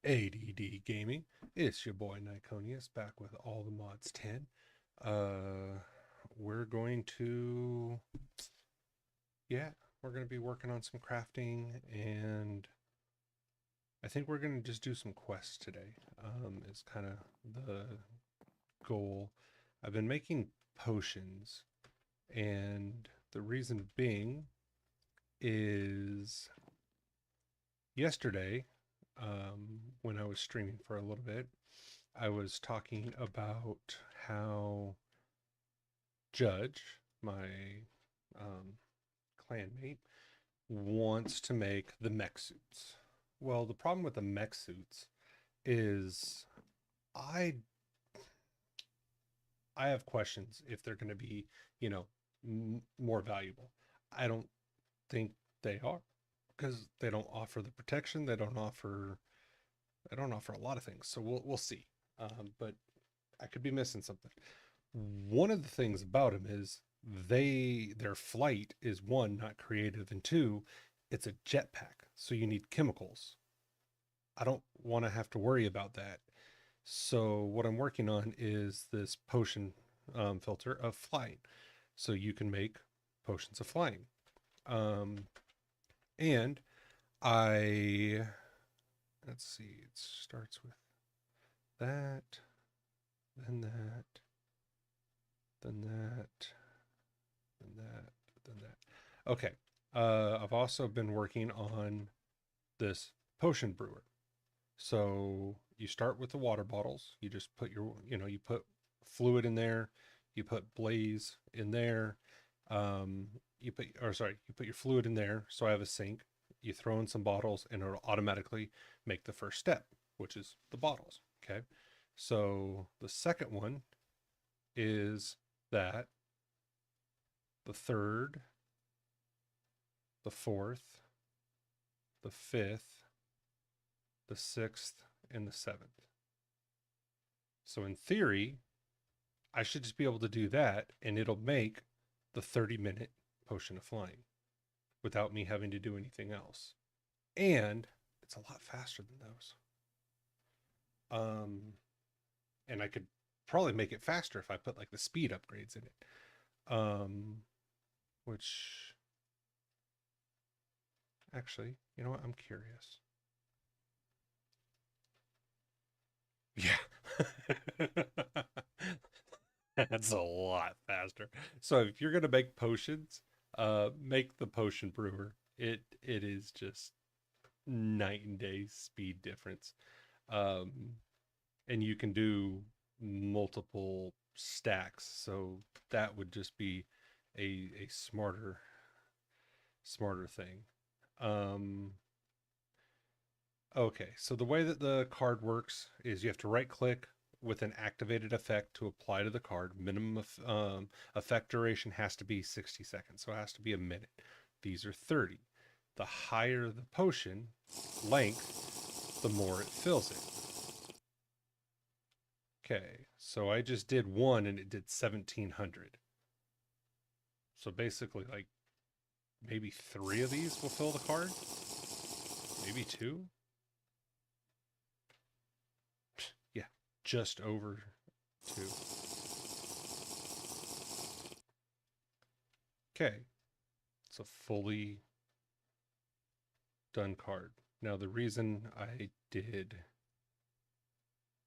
ADD Gaming. It's your boy Nikoneus back with all the mods 10. We're going to, yeah, we're going to be working on some crafting, and I think we're going to just do some quests today. Is kind of the goal. I've been making potions, and the reason being is yesterday, when I was streaming for a little bit, I was talking about how Judge, my um, clanmate, wants to make the mech suits. Well, the problem with the mech suits is I I have questions if they're going to be, you know, more valuable. I don't think they are because they don't offer the protection. They don't offer a lot of things. So we'll see. But I could be missing something. One of the things about them is their flight is one, not creative, and two, it's a jetpack. So you need chemicals. I don't want to have to worry about that. So what I'm working on is this potion filter of flying. So you can make potions of flying. Um, and I let's see, it starts with that, then that, then that, then that, then that. Okay. I've also been working on this potion brewer. So you start with the water bottles. You just put you put fluid in there. You put blaze in there. You put your fluid in there. So I have a sink. You throw in some bottles and it'll automatically make the first step, which is the bottles. Okay. So the second one is that the third, the fourth, the fifth, the sixth, and the seventh. So in theory, I should just be able to do that and it'll make the 30-minute potion of flying without me having to do anything else. And it's a lot faster than those. Um, and I could probably make it faster if I put like the speed upgrades in it. Which actually, you know what? I'm curious. Yeah. That's a lot faster. So if you're gonna make potions, make the potion brewer. It is just night and day speed difference. Um, and you can do multiple stacks, so that would just be a smarter thing. Um, Okay, so the way that the card works is you have to right click with an activated effect to apply to the card. Minimum of, effect duration has to be 60 seconds, so it has to be a minute. These are 30. The higher the potion length, the more it fills it. Okay, so I just did one and it did 1700. So basically, like maybe three of these will fill the card, maybe two. Yeah, just over two. Okay, it's a fully done card. Now, the reason I did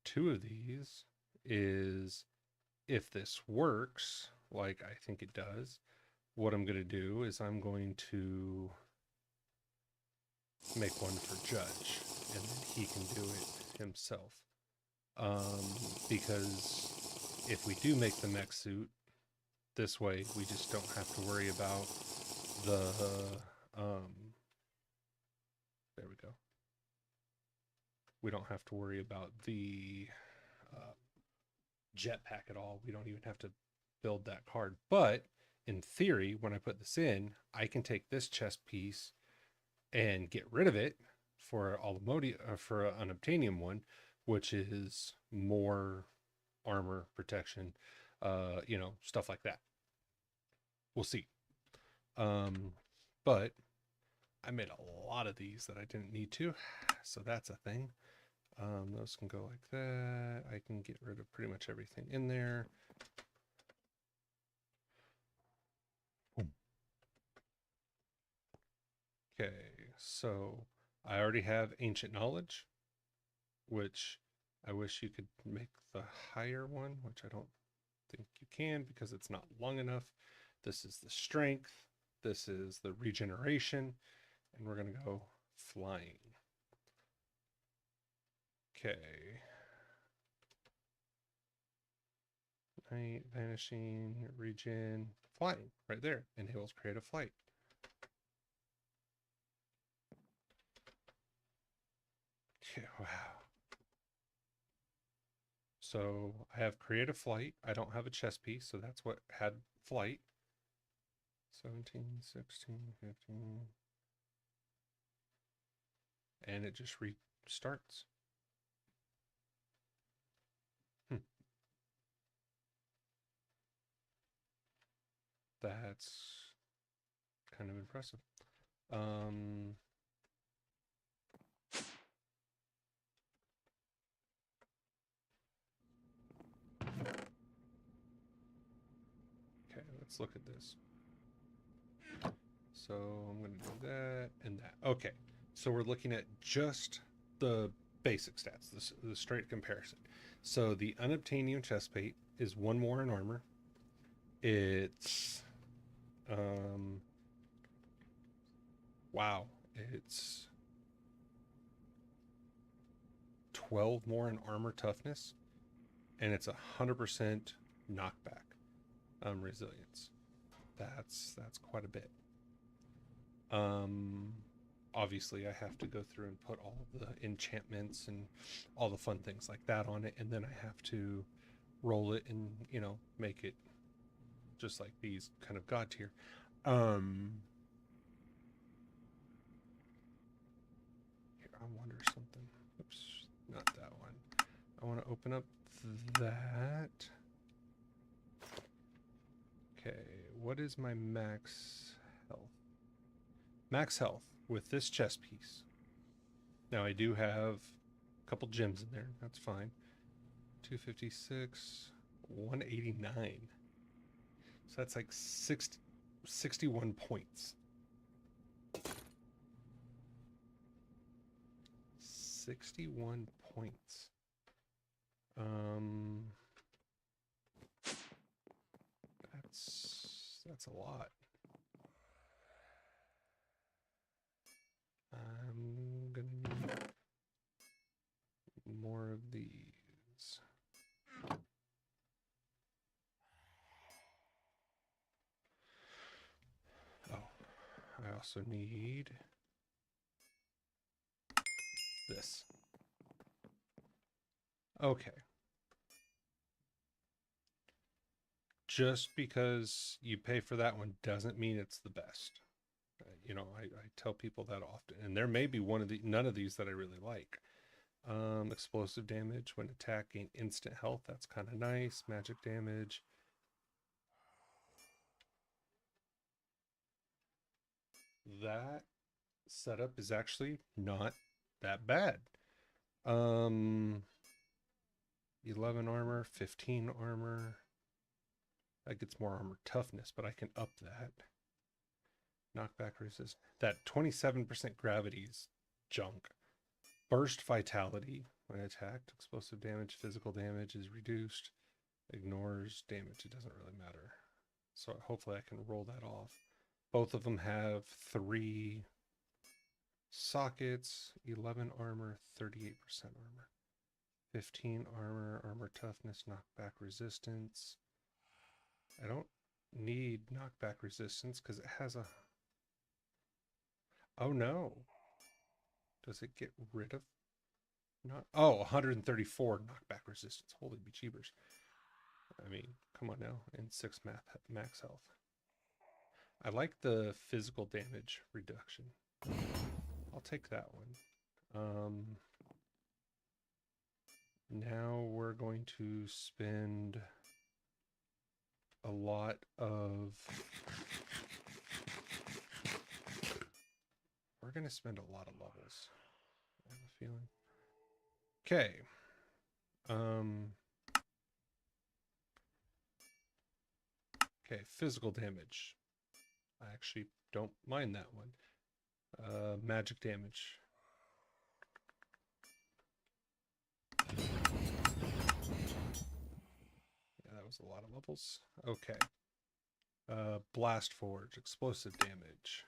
two of these is if this works, like I think it does, what I'm going to do is I'm going to make one for Judge, and then he can do it himself. Because if we do make the mech suit, this way we just don't have to worry about the, there we go. We don't have to worry about the uh, jetpack at all. We don't even have to build that card. But in theory, when I put this in, I can take this chest piece and get rid of it for for an unobtainium one, which is more armor protection, stuff like that. We'll see. Um, but I made a lot of these that I didn't need to, so that's a thing. Those can go like that. I can get rid of pretty much everything in there. Okay, so I already have ancient knowledge, which I wish you could make the higher one, which I don't think you can because it's not long enough. This is the strength. This is the regeneration, and we're going to go flying. Okay. Night, vanishing, regen, flying, right there. Enables creative flight. Okay, wow. So I have creative flight. I don't have a chest piece, so that's what had flight. 17, 16, 15. And it just restarts. That's kind of impressive. Okay, let's look at this. So I'm going to do that and that. Okay, so we're looking at just the basic stats, the straight comparison. So the unobtainium chest plate is 1 more in armor. It's wow, it's 12 more in armor toughness, and it's 100% knockback resilience. That's quite a bit. Obviously I have to go through and put all of the enchantments and all the fun things like that on it, and then I have to roll it and, you know, make it just like these kind of god tier. Here, I wonder something. Oops, not that one. I want to open up that. Okay, what is my max health? Max health with this chest piece. Now I do have a couple gems in there. That's fine. 256, 189. So that's like 61 points. 61 points. That's a lot. I'm gonna need more of these. Oh, I also need this. Okay. Just because you pay for that one doesn't mean it's the best. You know, I tell people that often, and there may be none of these that I really like. Explosive damage when attacking, instant health. That's kind of nice. Magic damage. That setup is actually not that bad. 11 armor, 15 armor. That gets more armor toughness, but I can up that. Knockback resist. That 27% gravity is junk. Burst vitality when attacked. Explosive damage, physical damage is reduced. Ignores damage. It doesn't really matter. So hopefully I can roll that off. Both of them have 3 sockets, 11 armor, 38% armor. 15 armor, armor toughness, knockback resistance. I don't need knockback resistance because it has a... Oh no. Does it get rid of... Not... Oh, 134 knockback resistance. Holy bejeebers. I mean, come on now. And 6 max health. I like the physical damage reduction. I'll take that one. Now we're going to spend a lot of... We're going to spend a lot of levels, I have a feeling. Okay. Um, okay, physical damage. I actually don't mind that one. Magic damage. Yeah, that was a lot of levels. Okay. Blast Forge, explosive damage.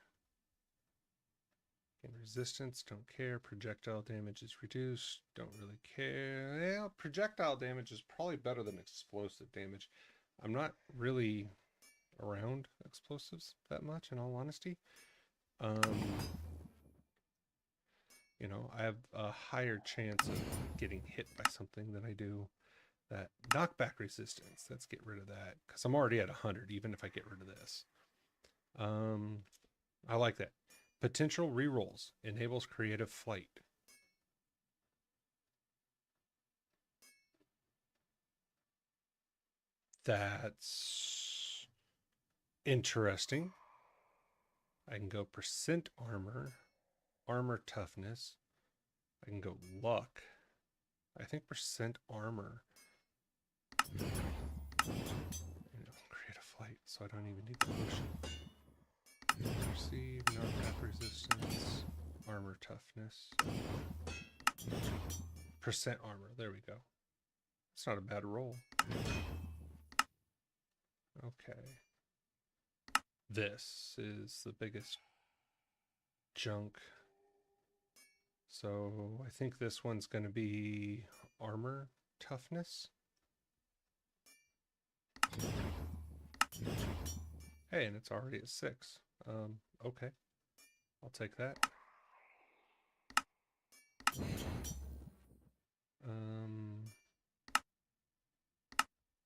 Gain resistance, don't care. Projectile damage is reduced, don't really care. Yeah, projectile damage is probably better than explosive damage. I'm not really around explosives that much, in all honesty. You know, I have a higher chance of getting hit by something than I do that knockback resistance. Let's get rid of that because I'm already at 100, even if I get rid of this. I like that. Potential rerolls enables creative flight. That's interesting. I can go percent armor, armor toughness. I can go luck. I think percent armor. Create a flight, so I don't even need the potion. Receive knockback resistance, armor toughness, percent armor. There we go. It's not a bad roll. Okay. This is the biggest junk. So I think this one's going to be armor toughness. Hey, and it's already at 6. Okay. I'll take that.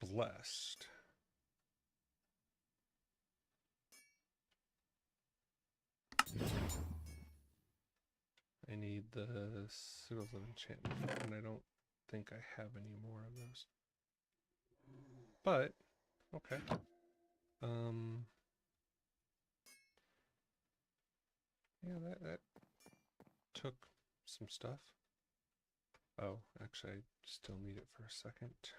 Blessed. I need the Sigils of Enchantment, and I don't think I have any more of those. But, okay. Yeah, that took some stuff. Oh, actually, I still need it for a second.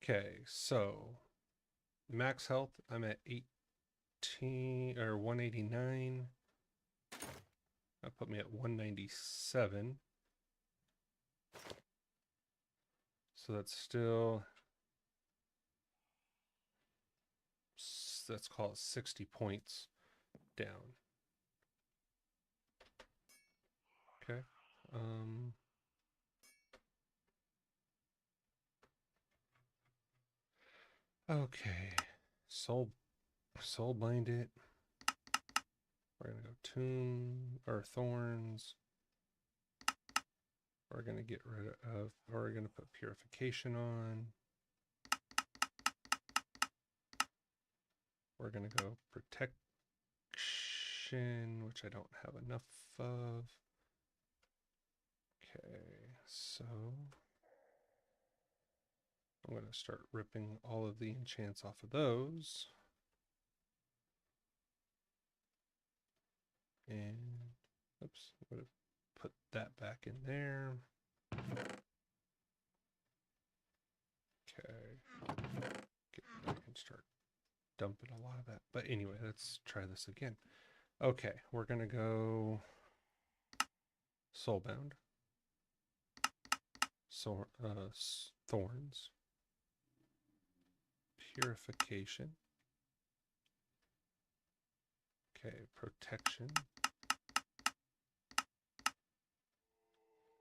Okay, so max health, I'm at 18 or 189. That put me at 197. So that's still, let's call it 60 points down. Okay. Okay. Soul bind it. We're gonna go tomb or thorns. We're gonna get rid of, or we're gonna put purification on. We're gonna go protection, which I don't have enough of. Okay, so I'm gonna start ripping all of the enchants off of those. And oops, I'm gonna put that back in there. Okay, I can start dumping a lot of that. But anyway, let's try this again. Okay, we're gonna go soulbound, so thorns, purification. Okay, protection,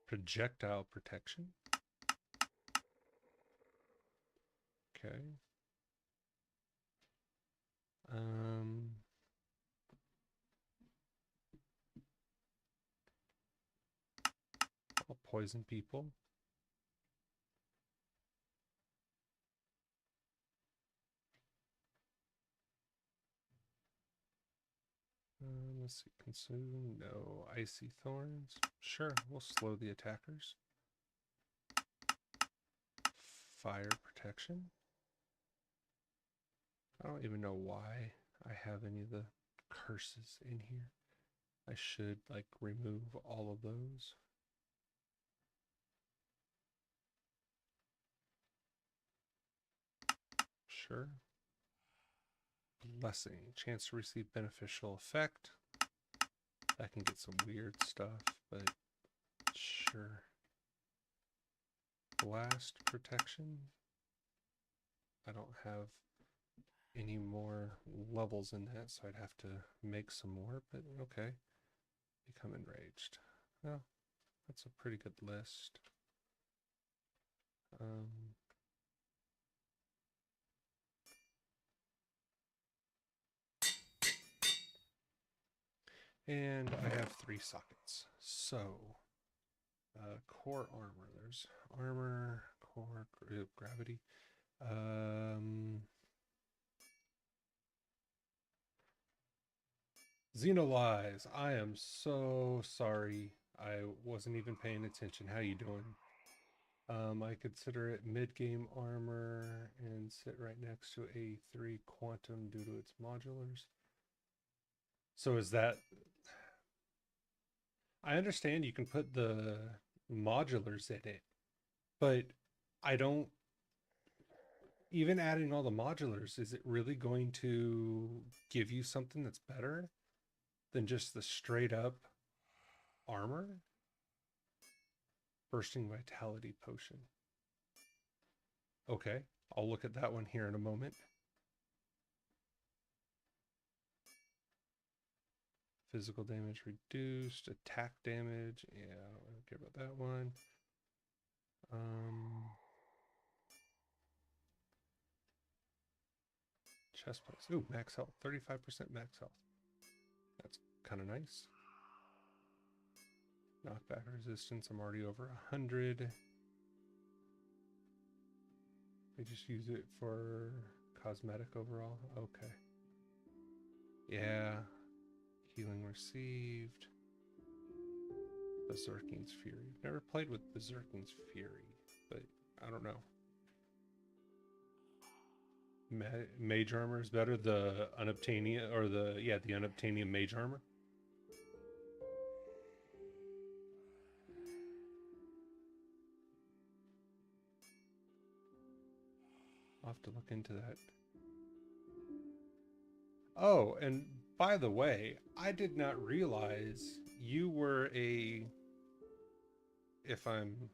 projectile protection. Okay. I'll poison people. Let's see, consume, no. Icy thorns. Sure, we'll slow the attackers. Fire protection. I don't even know why I have any of the curses in here. I should like remove all of those. Sure. Blessing. Chance to receive beneficial effect. That can get some weird stuff, but sure. Blast protection. I don't have any more levels in that, so I'd have to make some more, but okay. Become enraged. Well, that's a pretty good list. And I have 3 sockets. So, core armor. There's armor, core, gravity. Xenolize, I am so sorry. I wasn't even paying attention. How you doing? I consider it mid-game armor and sit right next to a 3 quantum due to its modulars. So is that... I understand you can put the modulars in it, but I don't... Even adding all the modulars, is it really going to give you something that's better than just the straight up armor? Bursting Vitality Potion. Okay, I'll look at that one here in a moment. Physical damage reduced, attack damage. Yeah, I don't care about that one. Chest place. Ooh, max health. 35% max health. That's kind of nice. Knockback resistance. I'm already over 100. They just use it for cosmetic overall. Okay. Yeah. Healing received. Berserking's Fury. Never played with Berserking's Fury, but I don't know. Mage armor is better. The unobtainium, or the unobtainium mage armor. I'll have to look into that. Oh, and by the way, I did not realize you were a... If I'm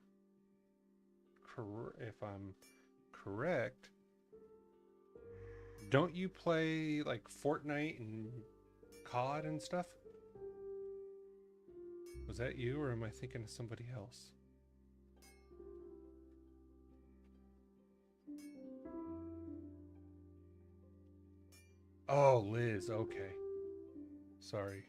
correct, don't you play like Fortnite and COD and stuff? Was that you, or am I thinking of somebody else? Oh, Liz. Okay. Sorry.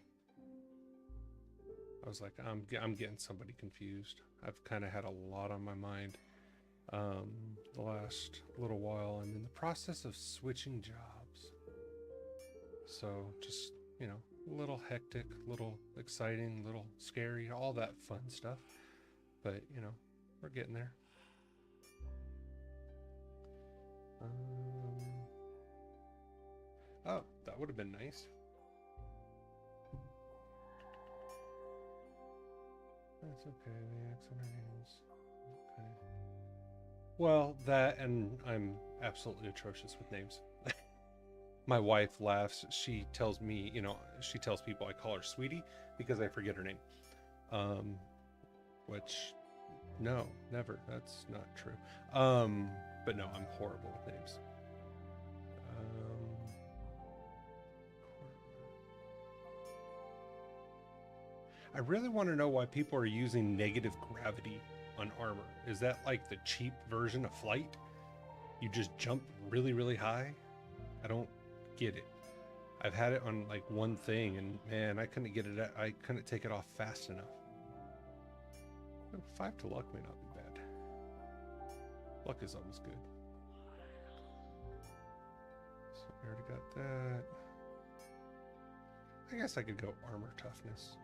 I was like, I'm getting somebody confused. I've kind of had a lot on my mind the last little while. I'm in the process of switching jobs. So just, you know, a little hectic, a little exciting, a little scary, all that fun stuff. But, you know, we're getting there. Oh, that would have been nice. That's okay. The X on her hands. Okay. Well, that, and I'm absolutely atrocious with names. My wife laughs. She tells me, you know, she tells people I call her sweetie because I forget her name. Which, no, never. That's not true. But no, I'm horrible with names. I really want to know why people are using negative gravity on armor. Is that like the cheap version of flight? You just jump really, really high? I don't get it. I've had it on like one thing, and man, I couldn't get it. I couldn't take it off fast enough. 5 to luck may not be bad. Luck is always good. So I already got that. I guess I could go armor toughness.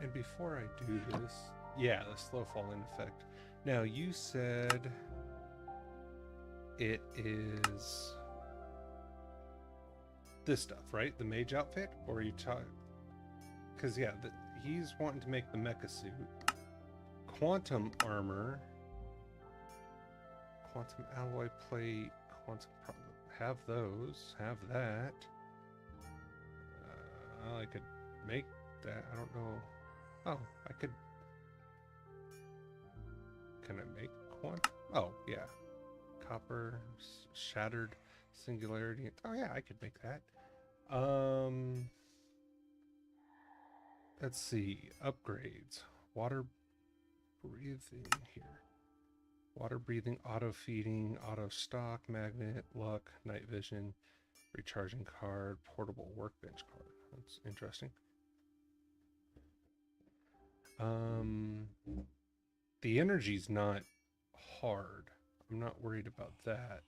And before I do this, yeah, the slow fall in effect. Now you said it is this stuff, right? The mage outfit, or are you talking? Because yeah, he's wanting to make the mecha suit, quantum armor, quantum alloy plate, quantum have those, have that. I could make that. I don't know. Oh, I could. Can I make quantum? Oh, yeah. Copper, shattered singularity. Oh, yeah, I could make that. Let's see. Upgrades. Water breathing here. Water breathing, auto feeding, auto stock, magnet, luck, night vision, recharging card, portable workbench card. That's interesting. The energy's not hard. I'm not worried about that.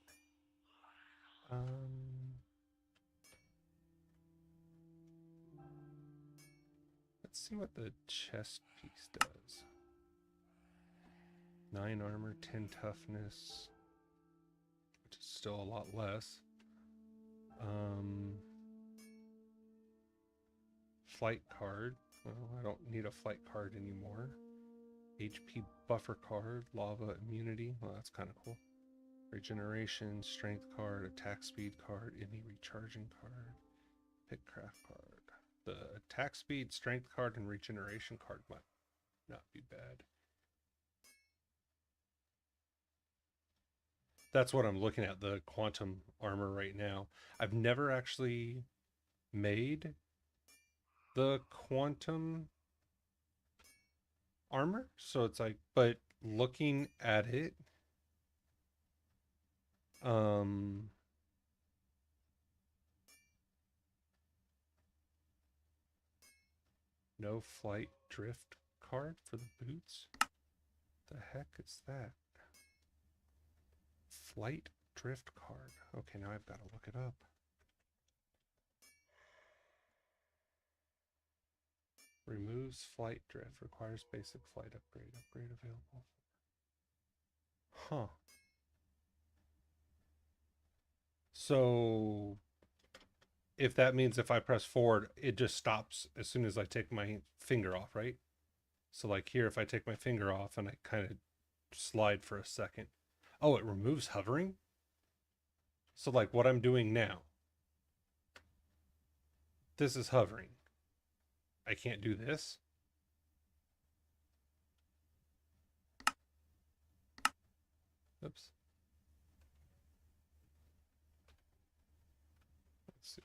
Let's see what the chest piece does. 9 armor, 10 toughness, which is still a lot less. Flight card. Well, I don't need a flight card anymore. HP buffer card, lava immunity. Well, that's kind of cool. Regeneration, strength card, attack speed card, any recharging card, pick craft card. The attack speed, strength card, and regeneration card might not be bad. That's what I'm looking at, the quantum armor right now. I've never actually made the quantum armor, so it's like, but looking at it, no flight drift card for the boots. The heck is that? Flight drift card. Okay, now I've got to look it up. Removes flight drift. Requires basic flight upgrade. Upgrade available. Huh. So if that means if I press forward, it just stops as soon as I take my finger off, right? So like here, if I take my finger off and I kind of slide for a second. Oh, it removes hovering? So like what I'm doing now. This is hovering. I can't do this. Oops. Let's see.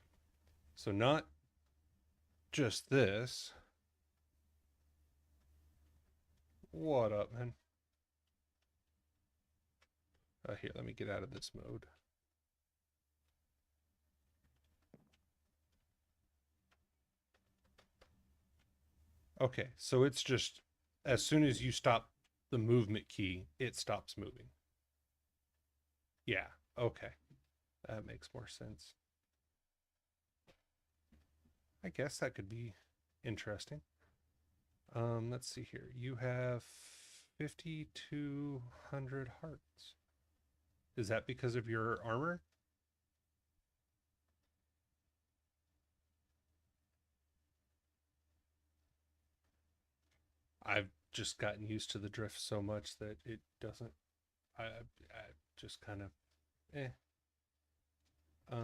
So not just this. What up, man? Here, let me get out of this mode. Okay, so it's just as soon as you stop the movement key, it stops moving. Yeah, okay. That makes more sense. I guess that could be interesting. Let's see here. You have 5,200 hearts. Is that because of your armor? I've just gotten used to the drift so much that it doesn't. I just kind of, eh. Let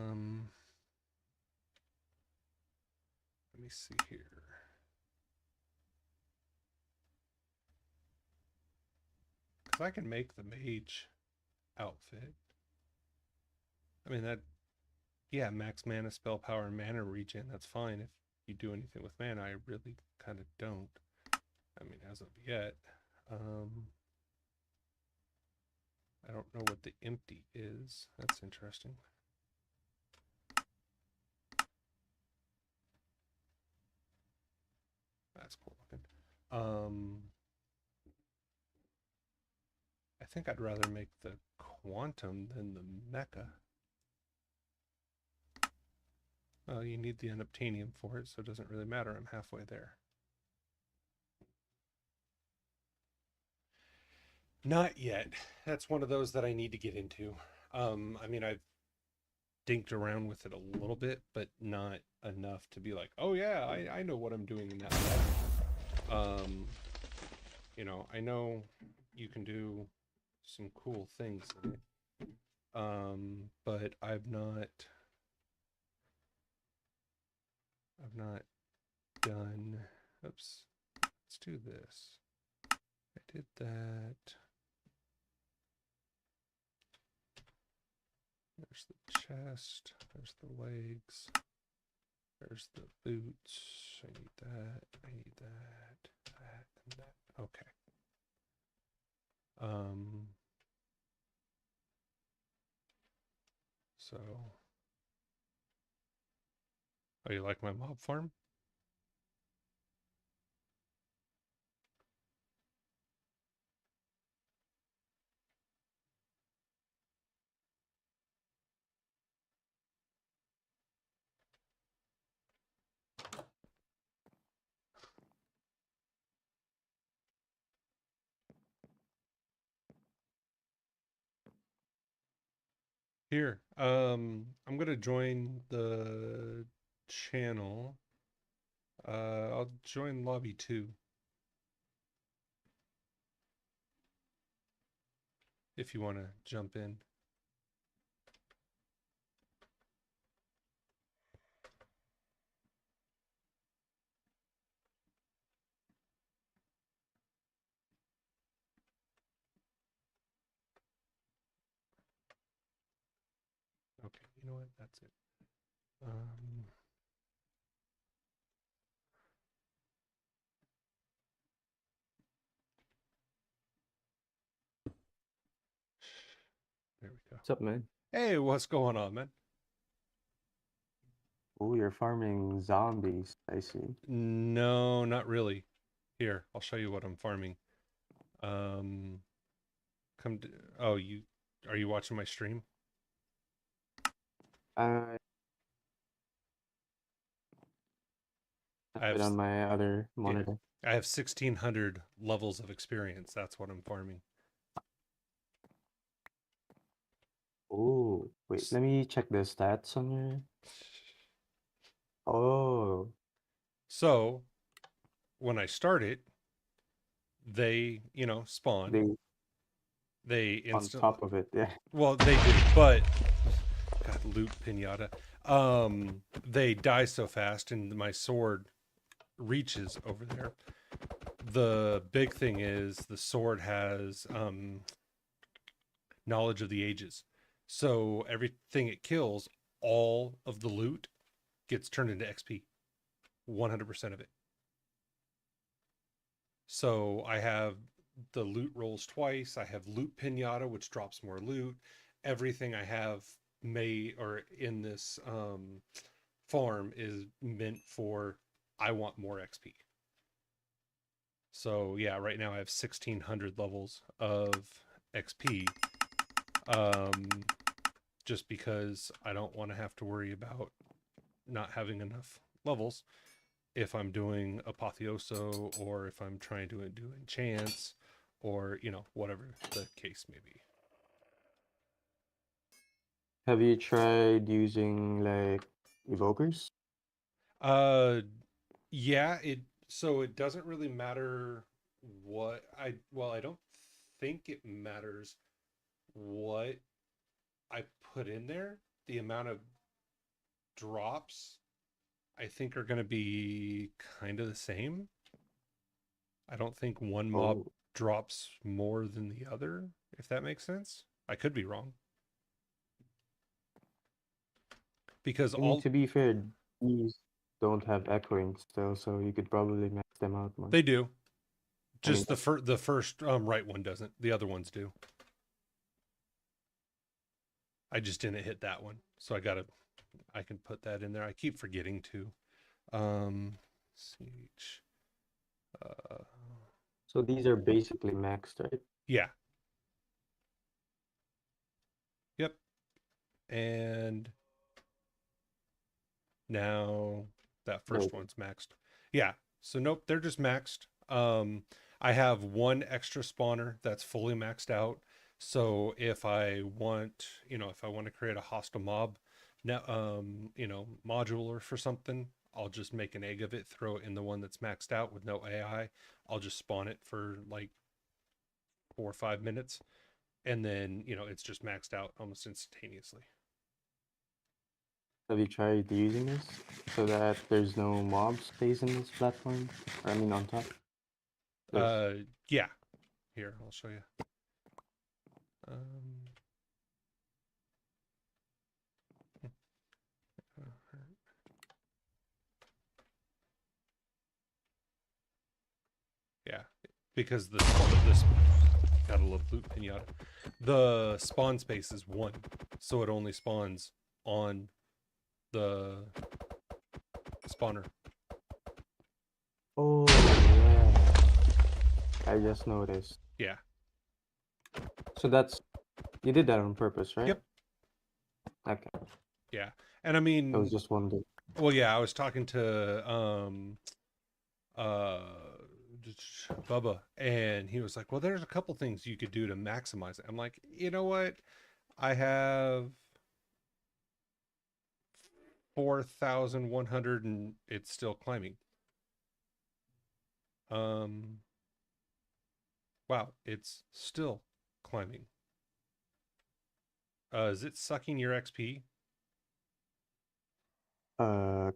me see here. Because I can make the mage outfit. I mean, that, yeah, max mana, spell power, and mana regen, that's fine if you do anything with mana. I really kind of don't. I mean, as of yet. I don't know what the empty is. That's interesting. That's cool looking. I think I'd rather make the quantum than the mecha. Well, you need the unobtainium for it, so it doesn't really matter. I'm halfway there. Not yet. That's one of those that I need to get into. I mean, I've dinked around with it a little bit, but not enough to be like, oh yeah, I know what I'm doing in that level. You know, I know you can do some cool things in it. But I've not done, oops, let's do this. I did that. There's the chest, there's the legs, there's the boots. I need that, I need that, and that. Okay. So, oh, you like my mob farm? Here, I'm gonna join the channel. I'll join lobby 2 if you want to jump in. Okay, you know what? That's it. There we go. What's up, man? Hey, what's going on, man? Oh, you're farming zombies, I see. No, not really. Here, I'll show you what I'm farming. Um, come to, oh, are you watching my stream? I I have have it on my other yeah, monitor. I have 1600 levels of experience. That's what I'm farming. Oh, wait, let me check the stats on your... Oh, So, when I start it, they, spawn. they They on instantly, top of it, yeah. well, they do, but God, loot pinata. They die so fast, and my sword reaches over there. The big thing is the sword has knowledge of the ages, so everything it kills, all of the loot gets turned into XP, 100% of it. So I have the loot rolls twice. I have loot pinata, which drops more loot. Everything I have in this farm is meant for I want more XP. So yeah, right now I have 1600 levels of XP. Just because I don't want to have to worry about not having enough levels if I'm doing Apotheoso or if I'm trying to do enchants or, whatever the case may be. Have you tried using, like, evokers? Uh, yeah, so it doesn't really matter I don't think it matters what I put in there. The amount of drops I think are going to be kind of the same. I don't think one mob Oh, drops more than the other, if that makes sense. I could be wrong. Because I mean, all to be fair, these don't have echoing still, so you could probably max them out more. they do. I mean, Just the first right one doesn't. The other ones do. I just didn't hit that one. So I can put that in there. I keep forgetting to. CH. so these are basically maxed, right? Yeah. Yep. And now that first No. one's maxed. Yeah. So nope, they're just maxed. I have one extra spawner that's fully maxed out. So if I want, if I want to create a hostile mob, modular for something, I'll just make an egg of it, throw it in the one that's maxed out with no AI. I'll just spawn it for like 4 or 5 minutes, and then it's just maxed out almost instantaneously. Have you tried using this so that there's no mob space in this platform? Or I mean on top? This. Yeah. Here, I'll show you. Um, yeah, because this gotta love loot pinata. The spawn space is 1, so it only spawns on the spawner. Oh yeah. I just noticed. Yeah. So that's you did that on purpose, right? Yep. Okay. Yeah. And I I was mean, just wondering. well, yeah, I was talking to uh Bubba, and he was like, "Well, there's a couple things you could do to maximize it." I'm like, "You know what? I have 4,100 and it's still climbing." Um wow, it's still climbing. Is it sucking your XP? Uh,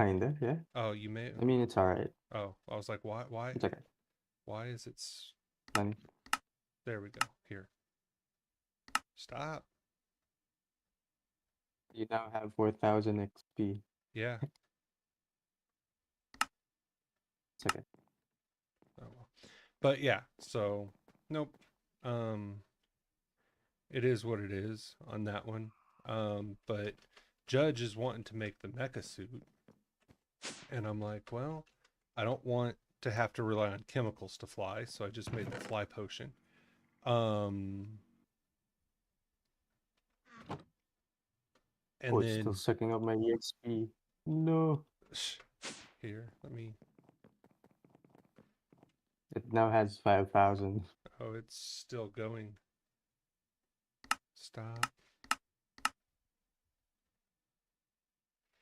kinda, yeah. Oh, you may. I mean, it's alright. Oh, I was like, why It's okay. why is it Plenty. there we go. Here. Stop. You now have 4,000 XP. Yeah. It's okay. Oh well. But yeah, so nope. Um it is what it is on that one. But Judge is wanting to make the mecha suit, and I'm like, well, I don't want to have to rely on chemicals to fly, so I just made the fly potion. Oh, And it's still then sucking up my EXP. No. here, let me. It now has 5,000. Oh, it's still going. Stop.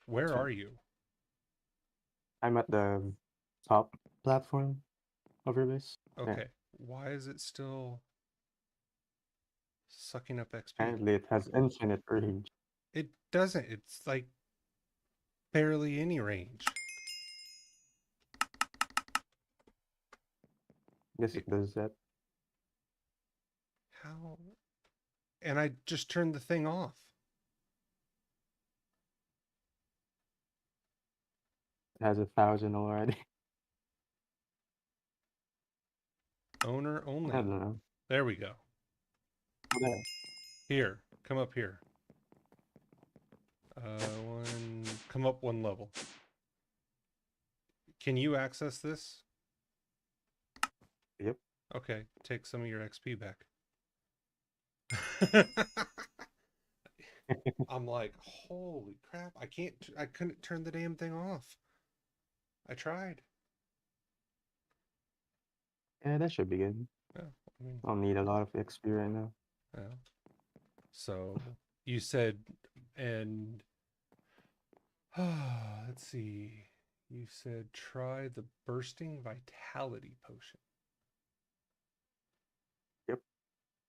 Where Sorry. are you? I'm at the top platform of your base. Yeah. Okay. Why is it still sucking up XP? Apparently, it has infinite range. It doesn't. It's like barely any range. Yes, It, it does that. how? And I just turned the thing off. It has 1,000 already. Owner I only. don't know. There we go. There. Here, come up here. Come up 1 level. Can you access this? Yep. Okay, take some of your XP back. I'm like, holy crap! I couldn't turn the damn thing off. I tried. Yeah, that should be good. Yeah, I mean, I'll need a lot of XP right now. yeah. So you said, and let's see. You said try the bursting vitality potion. Yep.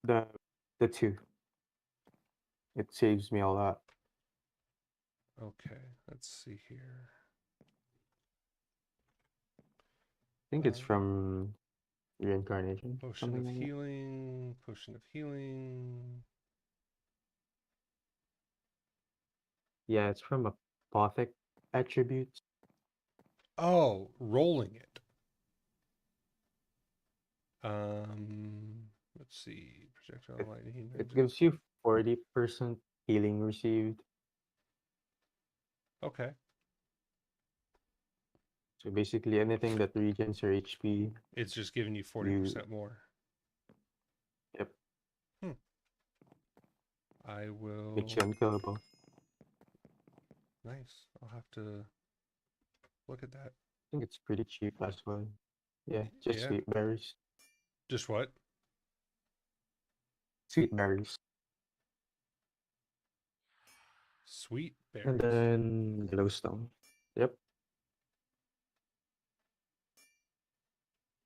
The the two. It saves me a lot. Okay, let's see here. I think it's from reincarnation, Potion something of like that. healing, potion of healing. Yeah, it's from apothic attributes. Oh, rolling it. Let's see. Projectile It, lightning. it gives you 40% healing received. Okay. So basically anything that regens your HP, It's just giving you you 40% more. yep, Hmm. I will. makes you unkillable. Nice. I'll have to look at that. I think it's pretty cheap as well. Yeah, just Yeah. sweet berries. Just what? Sweet berries. Sweet And berries. then glowstone. Yep.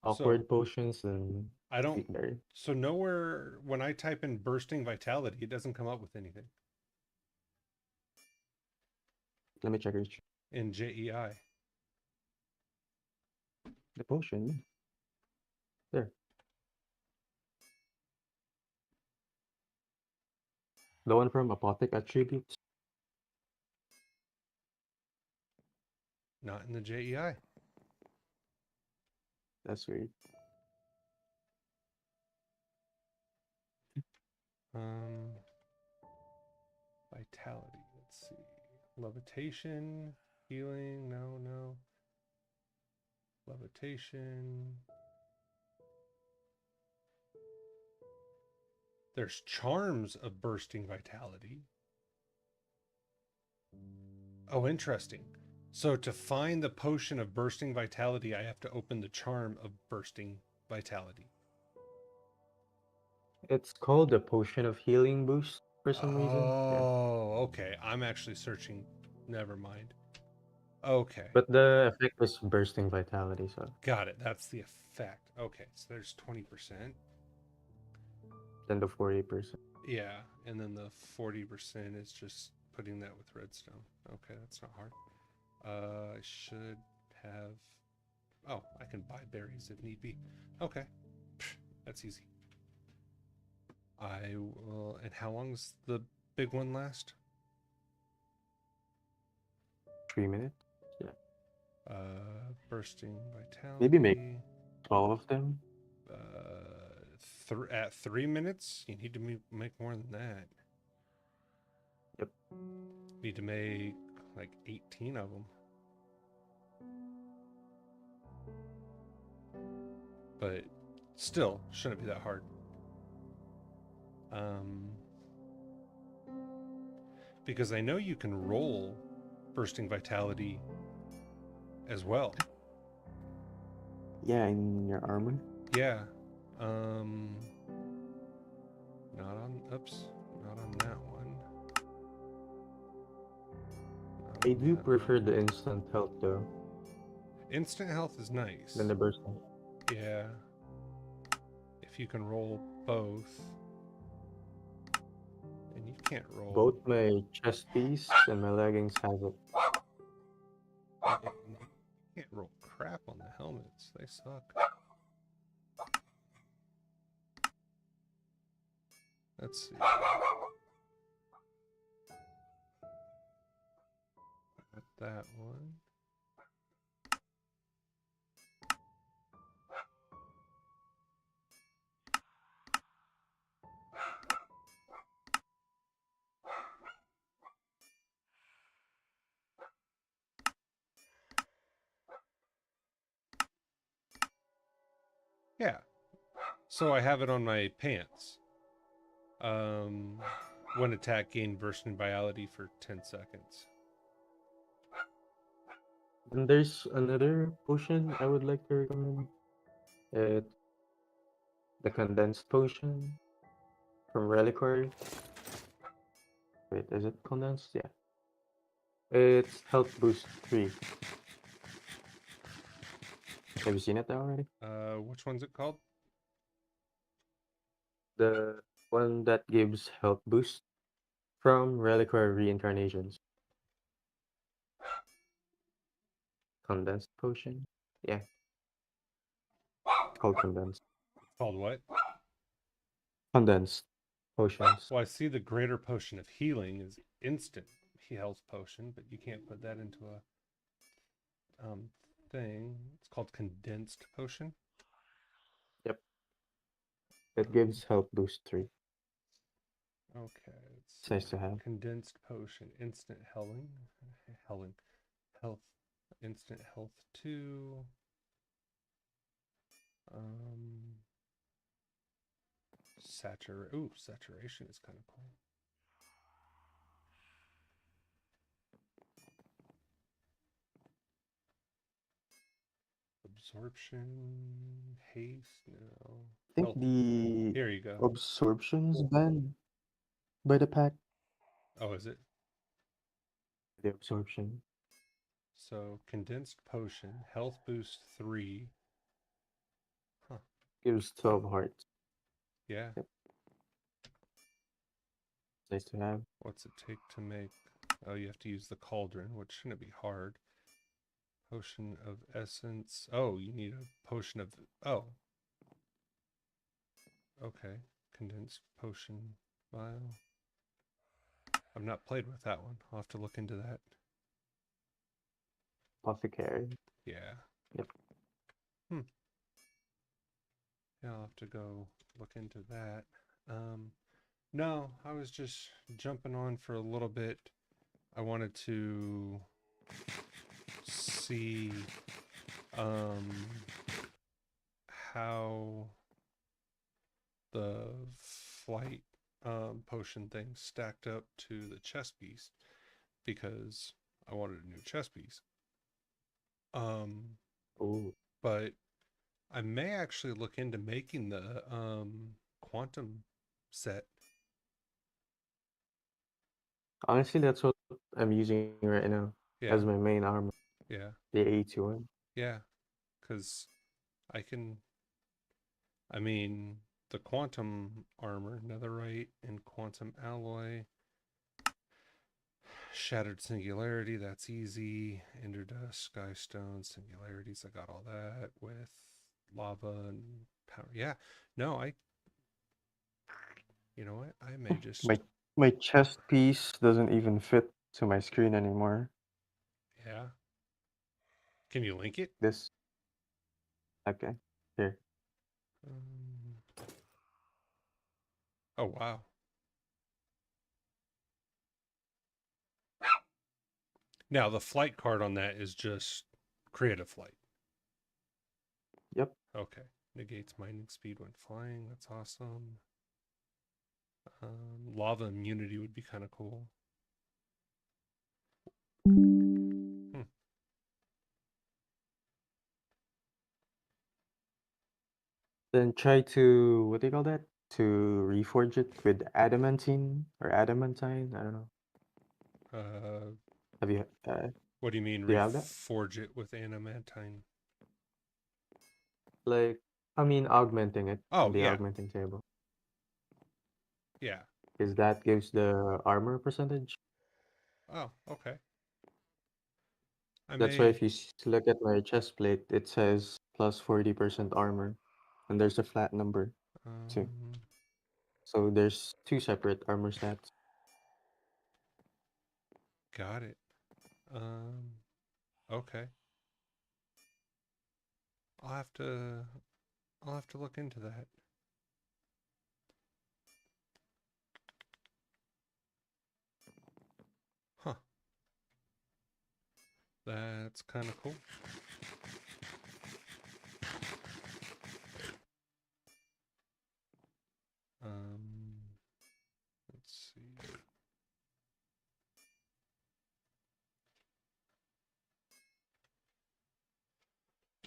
So Awkward potions and I don't. Sweet berry. So nowhere when I type in bursting vitality, it doesn't come up with anything Let me check it. in JEI. The potion. There. The one from Apothic Attributes. Not in the JEI. That's weird. Um, vitality. Let's see. Levitation, healing. No, no. Levitation. There's charms of bursting vitality. Oh, interesting. So to find the potion of bursting vitality, I have to open the charm of bursting vitality. It's called the Potion of Healing Boost for some reason. Yeah. Oh, okay. I'm actually searching. Never mind. Okay. But the effect was bursting vitality, so Got it. That's the effect. Okay. So there's 20%. then the 40%. Yeah. And then the 40% is just putting that with redstone. Okay. That's not hard. I should have. Oh, I can buy berries if need be. Okay. That's easy. I will. And how long does the big one last? 3 minutes. Yeah. Bursting vitality. Maybe make 12 of them. At 3 minutes, you need to make more than that. Yep. Need to make like 18 of them. But still, shouldn't be that hard. Because I know you can roll bursting vitality as well. Yeah, in your armor. Yeah. Not on. Oops. Not on that one. I do prefer the instant health though. Instant health is nice. Than the bursting. Yeah. If you can roll both. And you can't roll. Both my chest piece and my leggings have it. You can't roll crap on the helmets. They suck. Let's see. Got that one. Yeah. So I have it on my pants. One attack gained bursting vitality for 10 seconds. And there's another potion I would like to recommend. It's the condensed potion from Reliquary. Wait, is it condensed? Yeah. It's health boost 3. Have you seen it already? Which one's it called? The one that gives health boost from Reliquary Reincarnations. Condensed potion? Yeah. It's called condensed. Called what? Condensed potions. Well, I see the greater potion of healing is instant health potion, but you can't put that into a thing. It's called condensed potion. Yep. It gives health boost 3. Okay. It's nice to have. Condensed potion, instant healing, health, instant health 2. Saturation is kind of cool. Absorption, haste, no. I think Health. the Here you go. absorption's banned by the pack. Oh, is it? The absorption. So condensed potion, health boost 3. Huh. Gives 12 hearts. Yeah. Yep. Nice to have. What's it take to make? Oh, you have to use the cauldron, which shouldn't be hard. Potion of essence. Oh, you need a potion of. Oh. Okay. Condensed potion vial. I've not played with that one. I'll have to look into that. Apothecary. Yeah. Yep. Hmm. Yeah, I'll have to go look into that. No, I was just jumping on for a little bit. I wanted to see um, how the flight potion thing stacked up to the chess piece because I wanted a new chess piece. Ooh. But I may actually look into making the quantum set. Honestly, that's what I'm using right now Yeah, as my main armor. yeah, The 81. yeah. Because I can. I mean, the quantum armor, netherite, and quantum alloy. Shattered singularity, that's easy. Ender dust, skystone, singularities, I got all that with lava and power. Yeah, no, you know what? I may My just, my chest piece doesn't even fit to my screen anymore. yeah. Can you link it? This okay. Here. Um, oh, wow. Now, the flight card on that is just create a flight. Yep. Okay. Negates mining speed when flying. That's awesome. Lava immunity would be kind of cool. Hmm. Then try to what do you call that? To reforge it with adamantine or adamantine. I don't know. Uh, Have you what do you mean do you have that? reforge it with adamantine? Like I mean augmenting it in Oh, the yeah. augmenting table. Yeah. Because that gives the armor percentage. Oh, okay. I That's why may. if you look at my chest plate, it says plus 40% armor. And there's a flat number too. Um, So there's two separate armor stats. got it. Um, okay. I'll have to. I'll have to look into that. Huh. That's kind of cool. Um, let's see.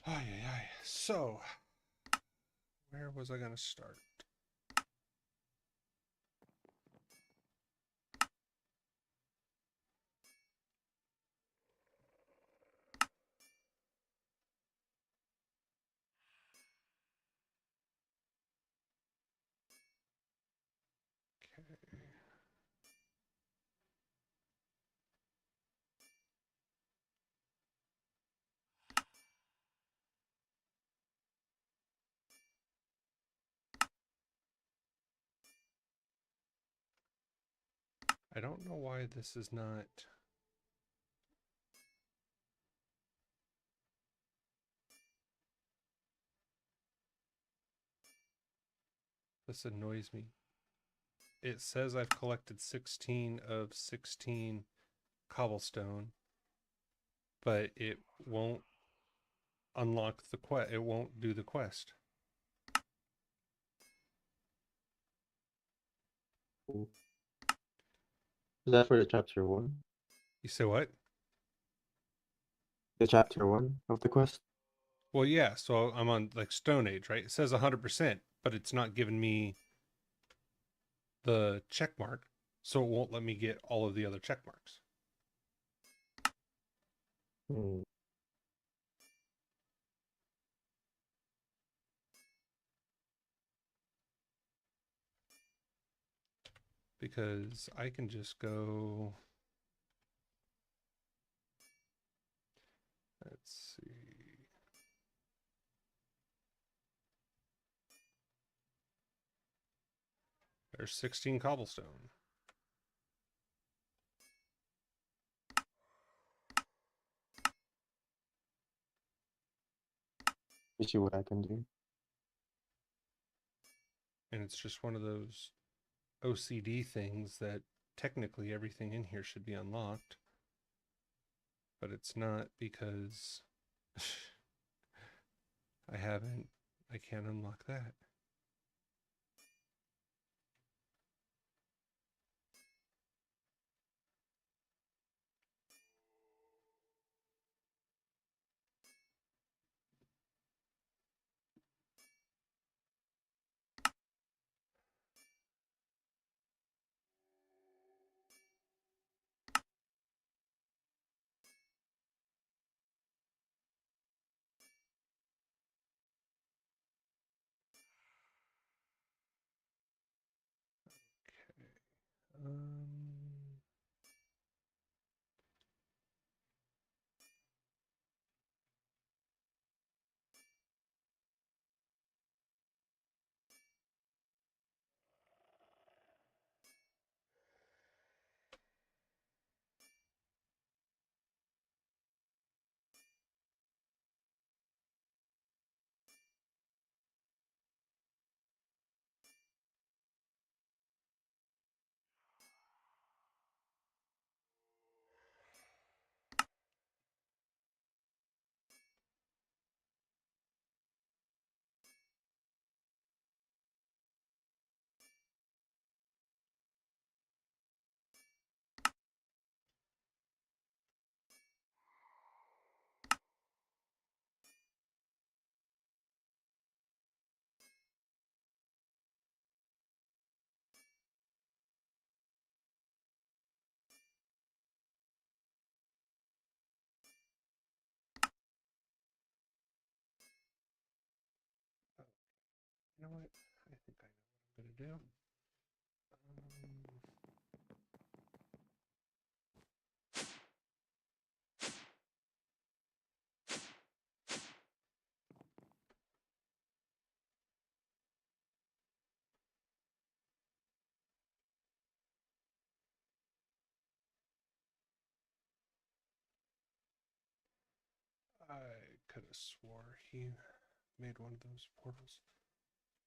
Ay, ay, ay. So, where was I gonna start? Okay. I don't know why this is not. This annoys me. It says I've collected 16 of 16 cobblestone, but it won't unlock the quest. It won't do the quest. Cool. Is that for the chapter 1? You say what? The chapter 1 of the quest? Well, yeah. So I'm on like Stone Age, right? It says 100%, but it's not giving me the check mark, so it won't let me get all of the other check marks. Hmm. because I can just go. Let's see. There's 16 cobblestone. You see what I can do. And it's just one of those OCD things that technically everything in here should be unlocked. But it's not because I can't unlock that. Um, you know what? I think I know what I'm going to do. I could have swore he made one of those portals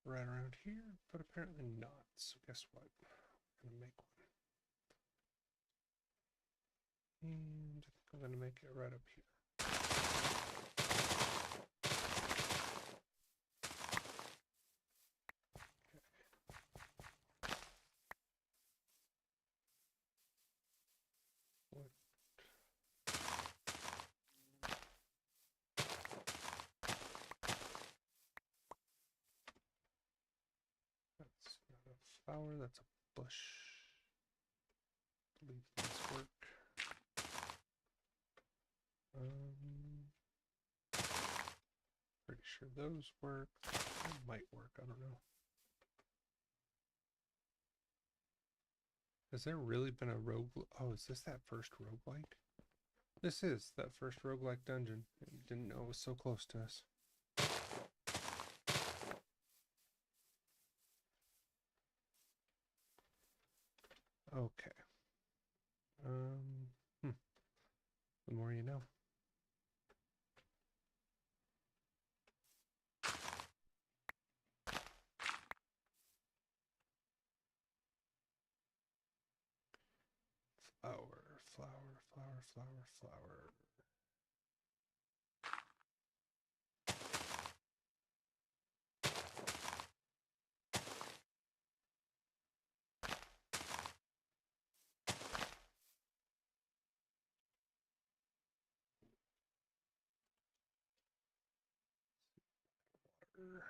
right around here, but apparently not. So guess what? I'm going to make one. And I think I'm going to make it right up here. What? That's not a flower, that's a bush. I believe these work. Pretty sure those work. That might work, I don't know. Has there really been a rogue? Oh, is this that first roguelike? This is that first roguelike dungeon. I didn't know it was so close to us. Okay. The more you know. Flower, flower, flower, flower, flower. Water.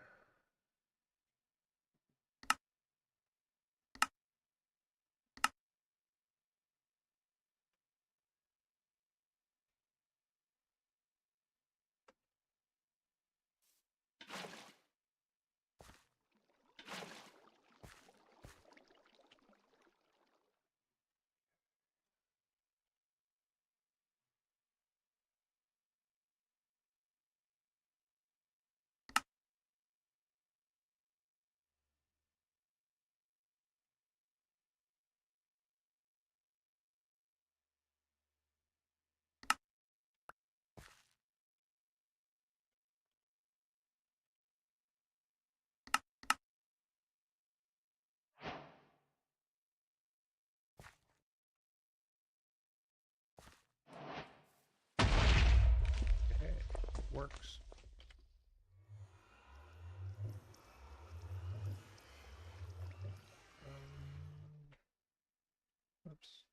works. Oops.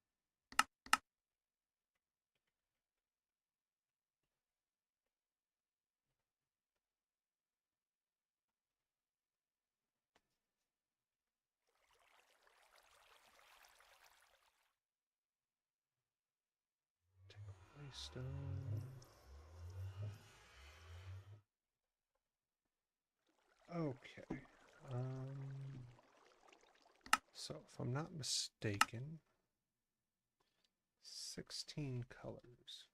Take stone. Okay. So if I'm not mistaken, 16 colors.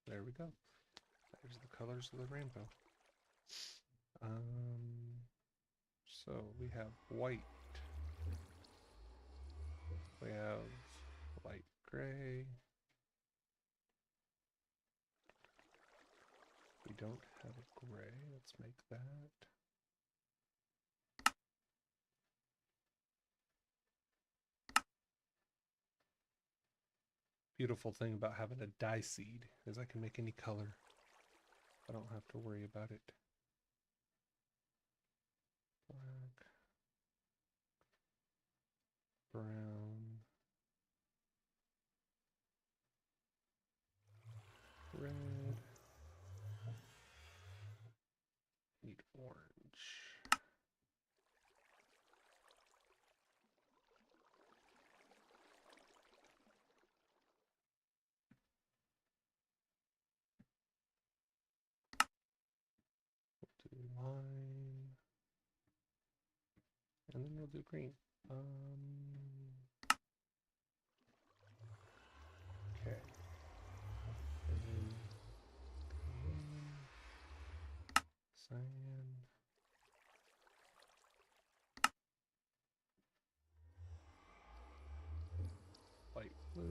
There we go. There's the colors of the rainbow. So we have white. We have light gray. We don't have a gray. Let's make that. Beautiful thing about having a dye seed is I can make any color. I don't have to worry about it. Black, brown, red, need orange. We'll do lime, and then we'll do green. Okay. And then green, cyan, light blue,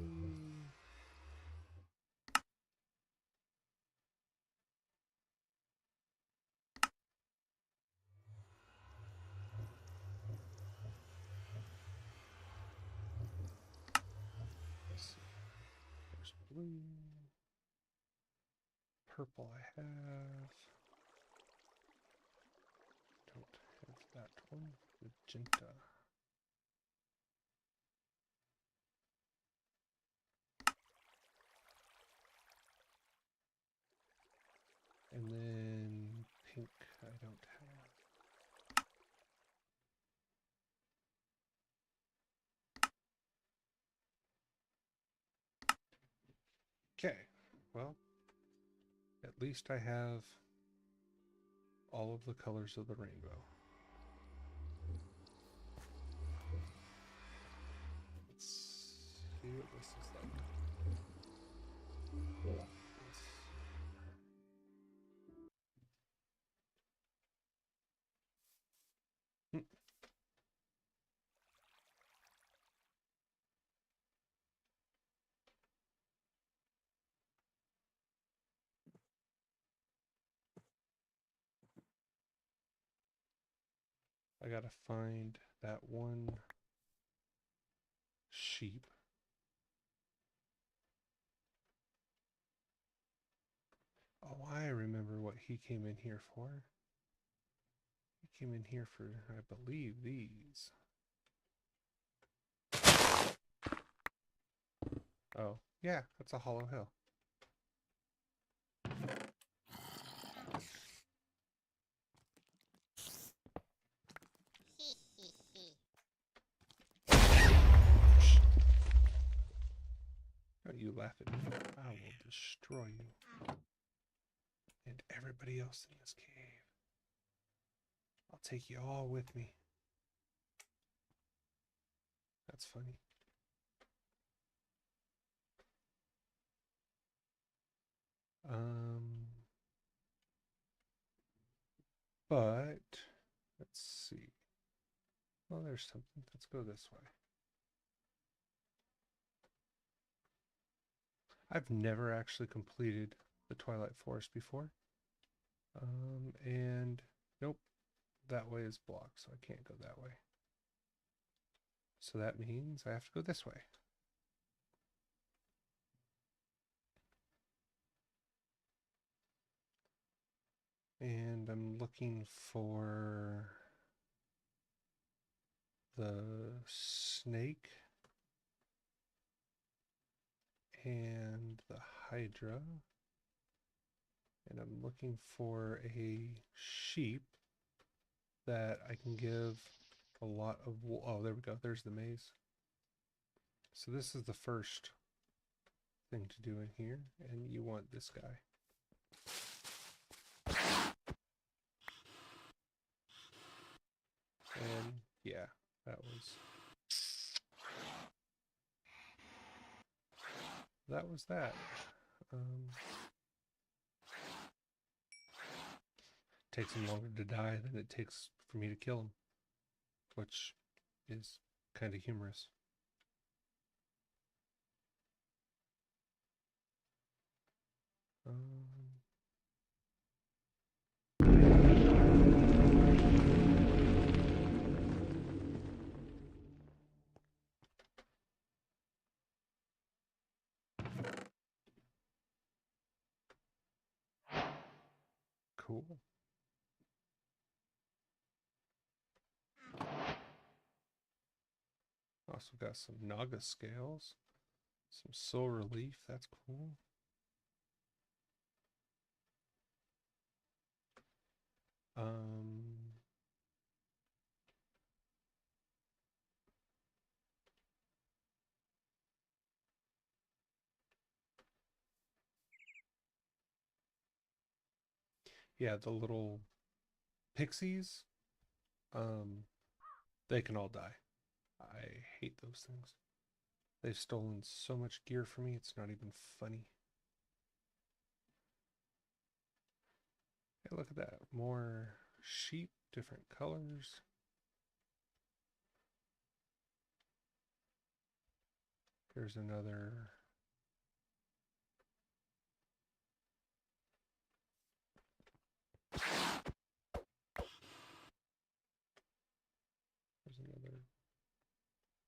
let's see. There's blue, purple I have. Don't have that one. Magenta. And then pink I don't have. Okay, well, at least I have all of the colors of the rainbow. Let's see what this is like. Yeah. I gotta find that one sheep. Oh, I remember what he came in here for. He came in here for, I believe, these. Oh, yeah, that's a hollow hill. Don't you laugh at me. I will destroy you. And everybody else in this cave. I'll take you all with me. That's funny. But let's see. Well, there's something. Let's go this way. I've never actually completed the Twilight Forest before. And nope, that way is blocked, so I can't go that way. So that means I have to go this way. And I'm looking for the snake and the hydra. And I'm looking for a sheep that I can give a lot of wool. Oh, there we go. There's the maze. So this is the first thing to do in here, and you want this guy. And yeah, that was that. Takes him longer to die than it takes for me to kill him, which is kind of humorous. Cool. Also got some Naga scales, some soul relief. That's cool. Yeah, the little pixies, they can all die. I hate those things. They've stolen so much gear from me, it's not even funny. Hey, look at that. More sheep, different colors. Here's another. There's another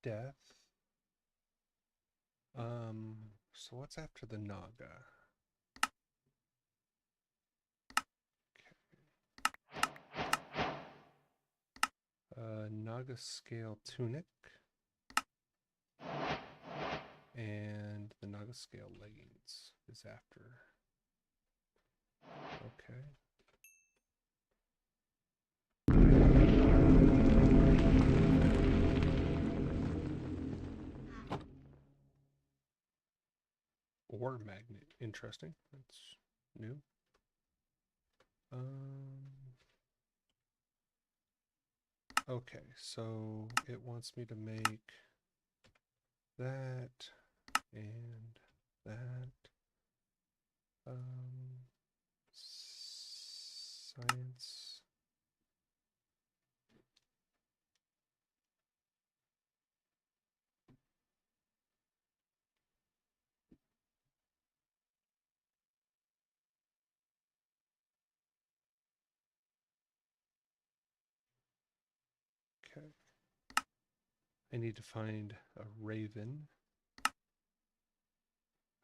death. So what's after the Naga? Naga scale tunic. And the Naga scale leggings is after. Okay. Ore magnet. Interesting. That's new. Okay, so it wants me to make that and that. Science. Okay. I need to find a raven.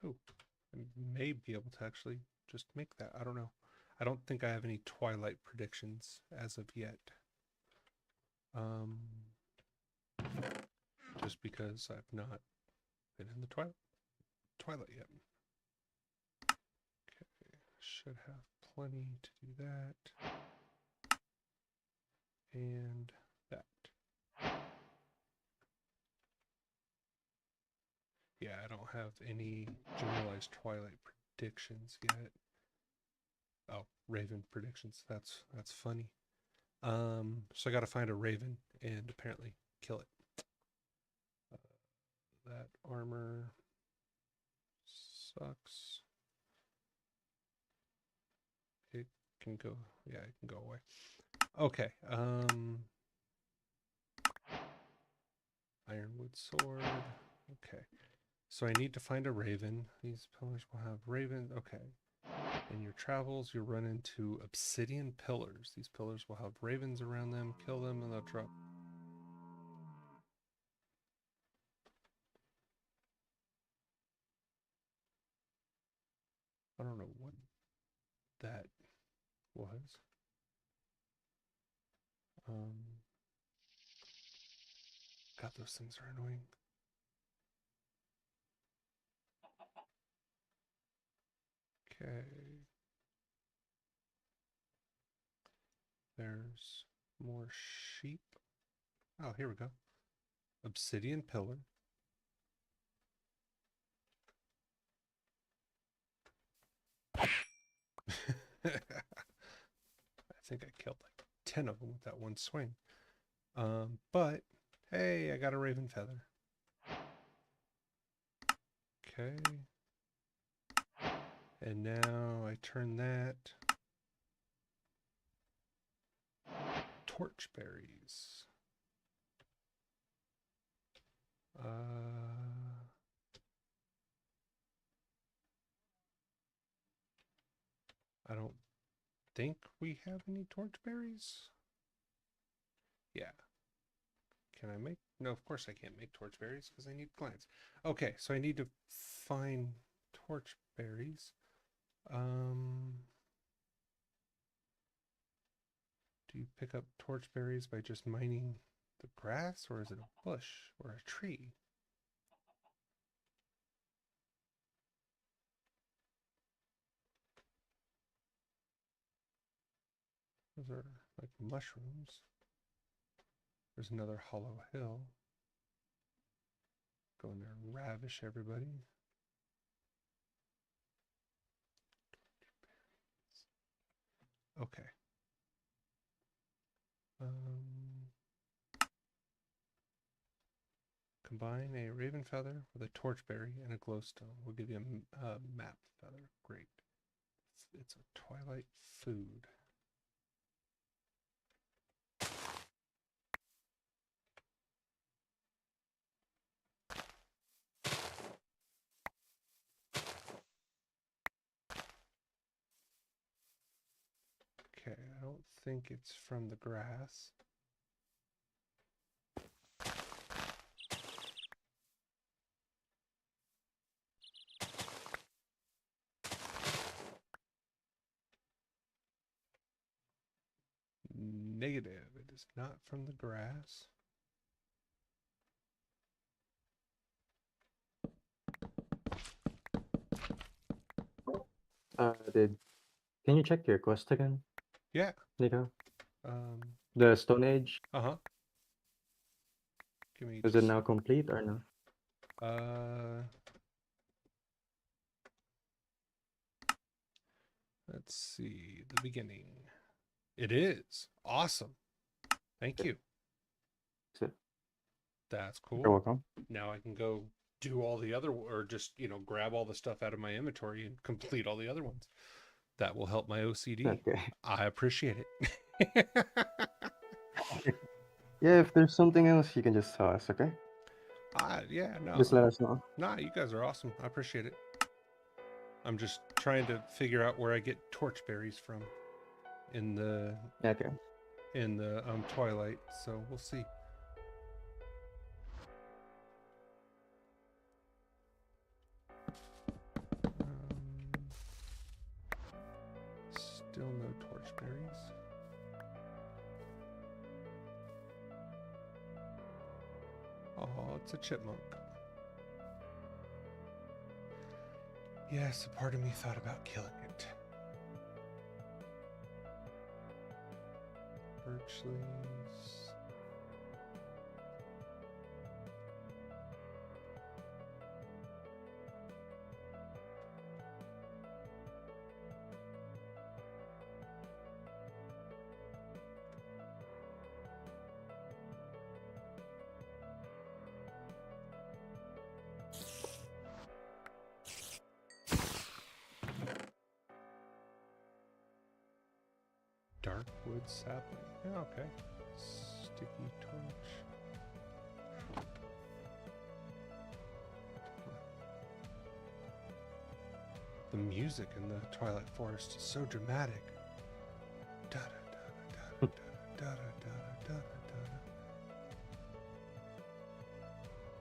Oh, I may be able to actually just make that. I don't know. I don't think I have any Twilight predictions as of yet. Just because I've not been in the Twilight yet. Okay, should have plenty to do that. And that. Yeah, I don't have any generalized Twilight predictions yet. Oh, Raven predictions. That's funny. So I got to find a Raven and apparently kill it. That armor sucks. It can go. Yeah, it can go away. Okay. Ironwood sword. Okay. So I need to find a raven. These pillars will have ravens. Okay. In your travels, you'll run into obsidian pillars. These pillars will have ravens around them. Kill them and they'll drop. I don't know what that was. God, those things are annoying. Okay. There's more sheep. Oh, here we go. Obsidian pillar. I think I killed like 10 of them with that one swing. But hey, I got a raven feather. Okay. And now I turn that torch berries. I don't think we have any torch berries. Yeah. Can I make? No, of course I can't make torch berries because I need plants. Okay, so I need to find torch berries. Do you pick up torch berries by just mining the grass, or is it a bush or a tree? Those are like mushrooms. There's another hollow hill. Go in there and ravish everybody. Okay. Combine a raven feather with a torchberry and a glowstone. We'll give you a map feather. Great. It's a twilight food. Okay, I don't think it's from the grass. Negative. It is not from the grass. Can you check your quest again, Yeah. Nico? The Stone Age. Give me. Is it now complete or no? Let's see. The beginning. It is awesome. Thank you. That's cool. You're welcome. Now I can go do all the other, or just, grab all the stuff out of my inventory and complete all the other ones. That will help my OCD. Okay. I appreciate it. Yeah, if there's something else, you can just tell us, okay? Yeah, no. Just let us know. Nah, you guys are awesome. I appreciate it. I'm just trying to figure out where I get torch berries from in the twilight, so we'll see. Still no torch berries. Oh, it's a chipmunk. Yes, a part of me thought about killing it. Birch leaves. Dark wood sapling. Yeah, okay. Sticky torch. The music in the Twilight Forest is so dramatic.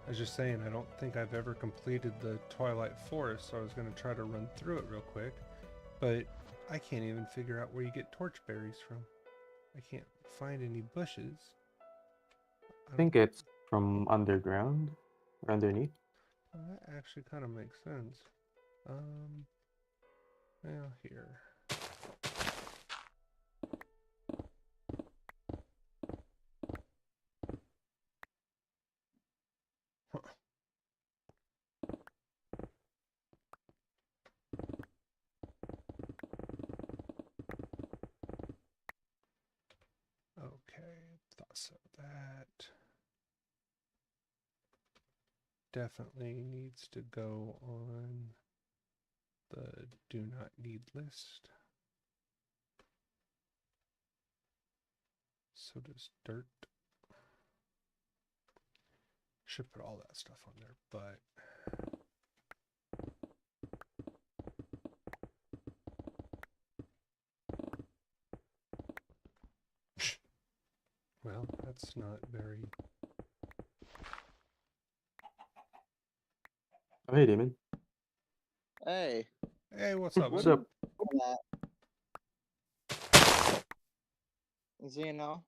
I was just saying, I don't think I've ever completed the Twilight Forest, so I was going to try to run through it real quick, but I can't even figure out where you get torch berries from. I can't find any bushes. I think it's from underground or underneath. Well, that actually kind of makes sense. Well, here. Huh. Okay, thought so. That definitely needs to go on the do not need list. So does dirt. Should put all that stuff on there, but well, that's not very. Oh, hey, Damon. Hey, Hey, what's up, What's man? up? that? Is he now?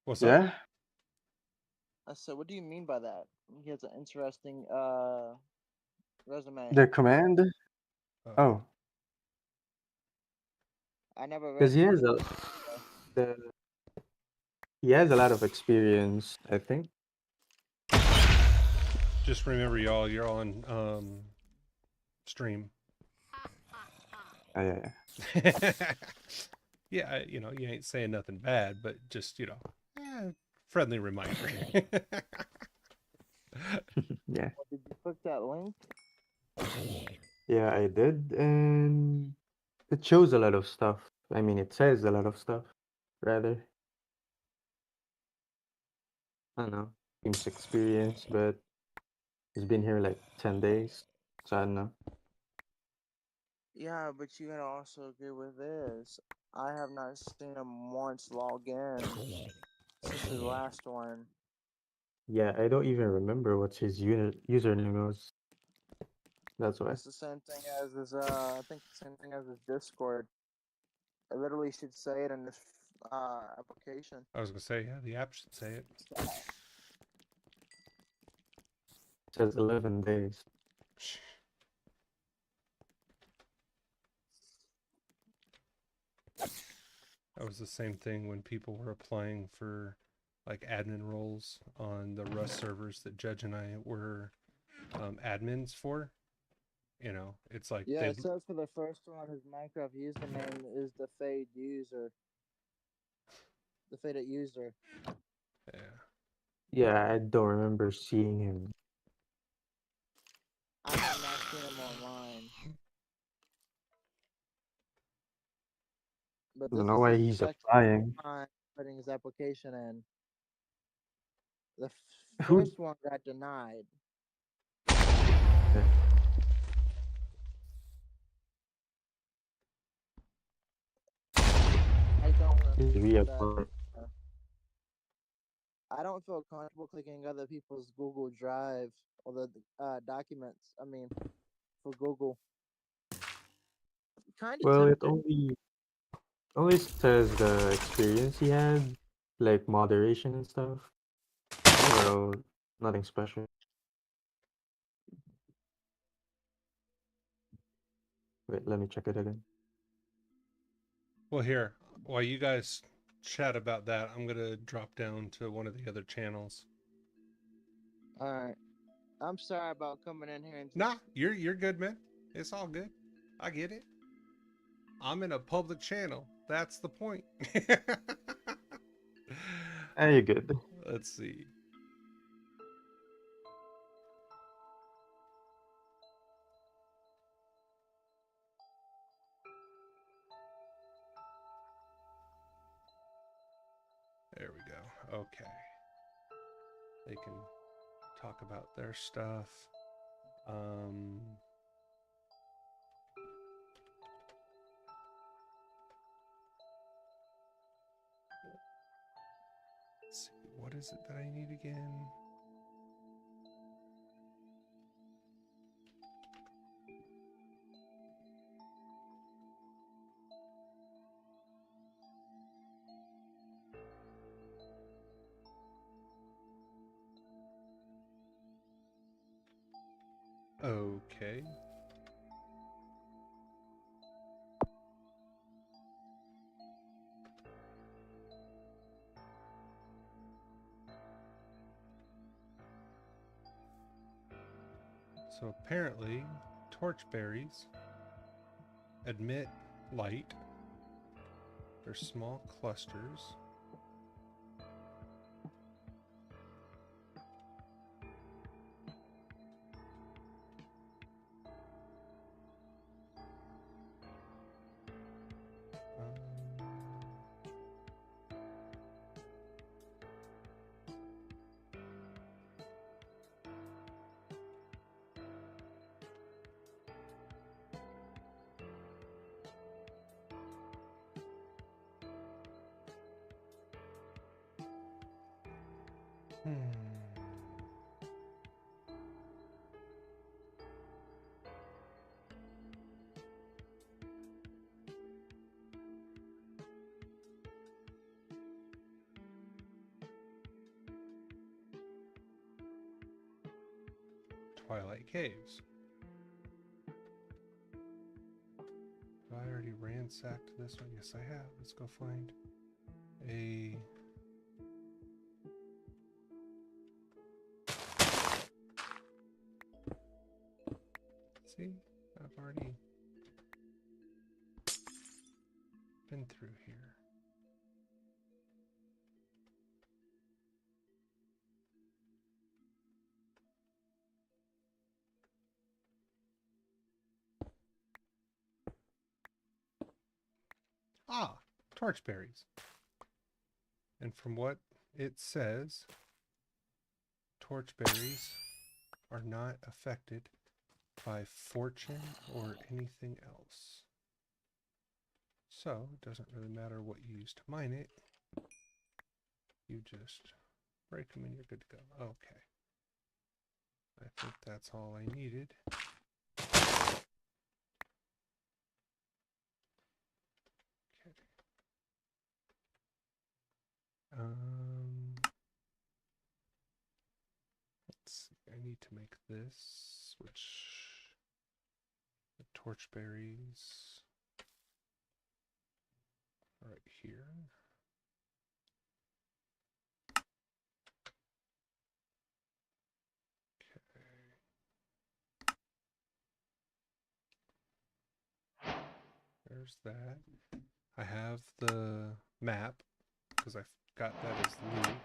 What's up? Yeah? I said, what do you mean by that? He has an interesting resume. The command? Oh, I never because read through it. the he has a lot of experience, I think. Just remember, y'all, you're on stream. Oh, yeah, Yeah, you know, you ain't saying nothing bad, but just, you know, friendly reminder. yeah. Well, did you click that link? Yeah, I did, and it shows a lot of stuff. I mean, it says a lot of stuff, rather. I don't know. Seems experienced, but he's been here like 10 days. So I don't know. Yeah, but you gotta also agree with this. I have not seen him once log in since his last one. Yeah, I don't even remember what his username was. That's why. It's the same thing as his I think the same thing as his Discord. I literally should say it in this application. I was gonna say, yeah, the app should say it. It says 11 days. That was the same thing when people were applying for like admin roles on the Rust servers that Judge and I were admins for. You know, it's like Yeah, they. it says for the first one, his Minecraft username is the Fade User. The Faded User. Yeah. Yeah, I don't remember seeing him. I have not seen him online. But I don't this know is why his he's second applying. time putting his application in. The Who? first one got denied. Yeah. I don't He's remember that. reapplying. I don't feel comfortable clicking other people's Google Drive or the documents. I mean, for Google. Kind of Well, it tempted. only says the experience he had, like moderation and stuff. Well, nothing special. Wait, let me check it again. Well, here, while you guys chat about that, I'm gonna drop down to one of the other channels. All right. I'm sorry about coming in here and Nah, you're good, man. It's all good. I get it. I'm in a public channel. That's the point. Ah, you're good. Let's see. There we go. Okay. They can talk about their stuff. Um, let's see. What is it that I need again? Okay. So apparently, torchberries emit light. They're small clusters. Twilight Caves. Have I already ransacked this one? Yes, I have. Let's go find a... See? I've already been through here. Ah, torchberries. And from what it says, torchberries are not affected by fortune or anything else. So it doesn't really matter what you use to mine it. You just break them and you're good to go. Okay. I think that's all I needed. Okay. Let's see. I need to make this, which the torchberries are right here. There's that. I have the map because I got that as loot.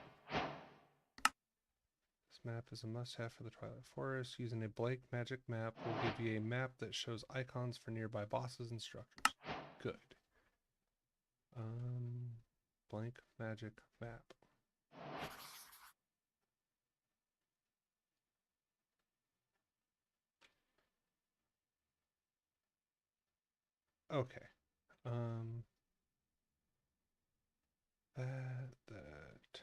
This map is a must-have for the Twilight Forest. Using a blank magic map will give you a map that shows icons for nearby bosses and structures. Good. Blank magic map. Okay. That.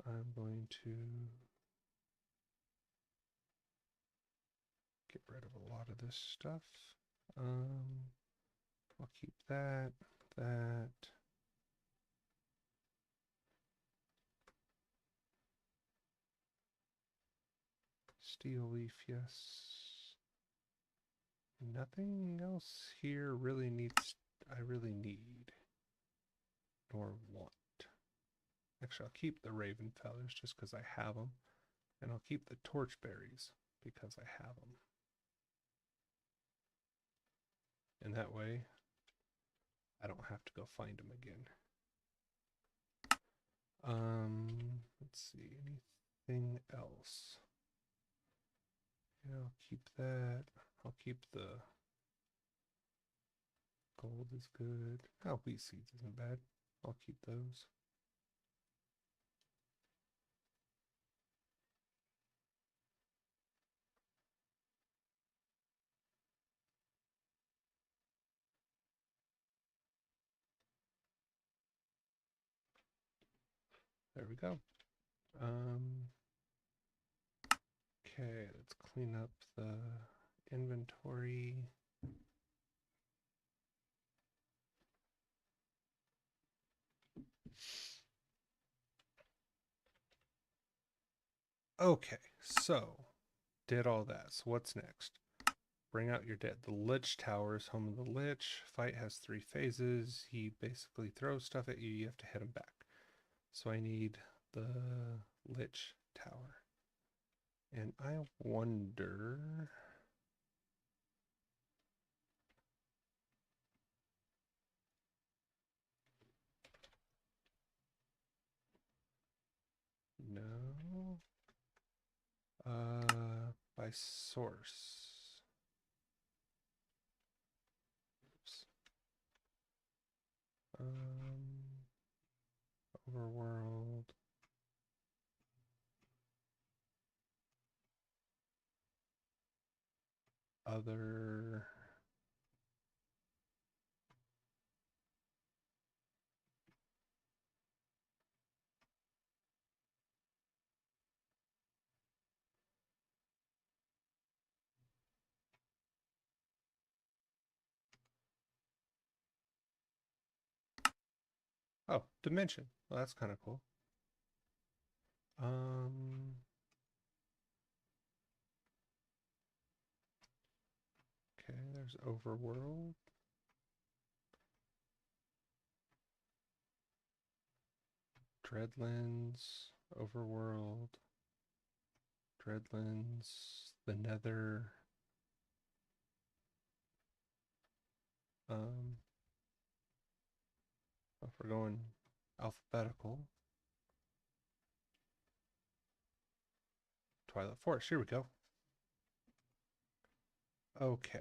I'm going to get rid of a lot of this stuff. I'll keep that. Steel leaf, yes. Nothing else here really needs, I really need or want. Actually, I'll keep the raven feathers just because I have them. And I'll keep the torchberries because I have them. And that way, I don't have to go find them again. Let's see, anything else? Yeah, I'll keep that. I'll keep the gold is good. Oh, wheat seeds isn't bad. I'll keep those. There we go. Okay, let's clean up the inventory. Okay, so did all that. So what's next? Bring out your dead. The Lich Tower is home of the Lich. Fight has 3 phases. He basically throws stuff at you. You have to hit him back. So I need the Lich Tower. And I wonder... No. By source. Oops. Overworld. Other. Oh, dimension. Well, that's kind of cool. Okay, there's Overworld. Dreadlands, Overworld, Dreadlands, the Nether. If we're going alphabetical, Twilight Forest. Here we go. Okay.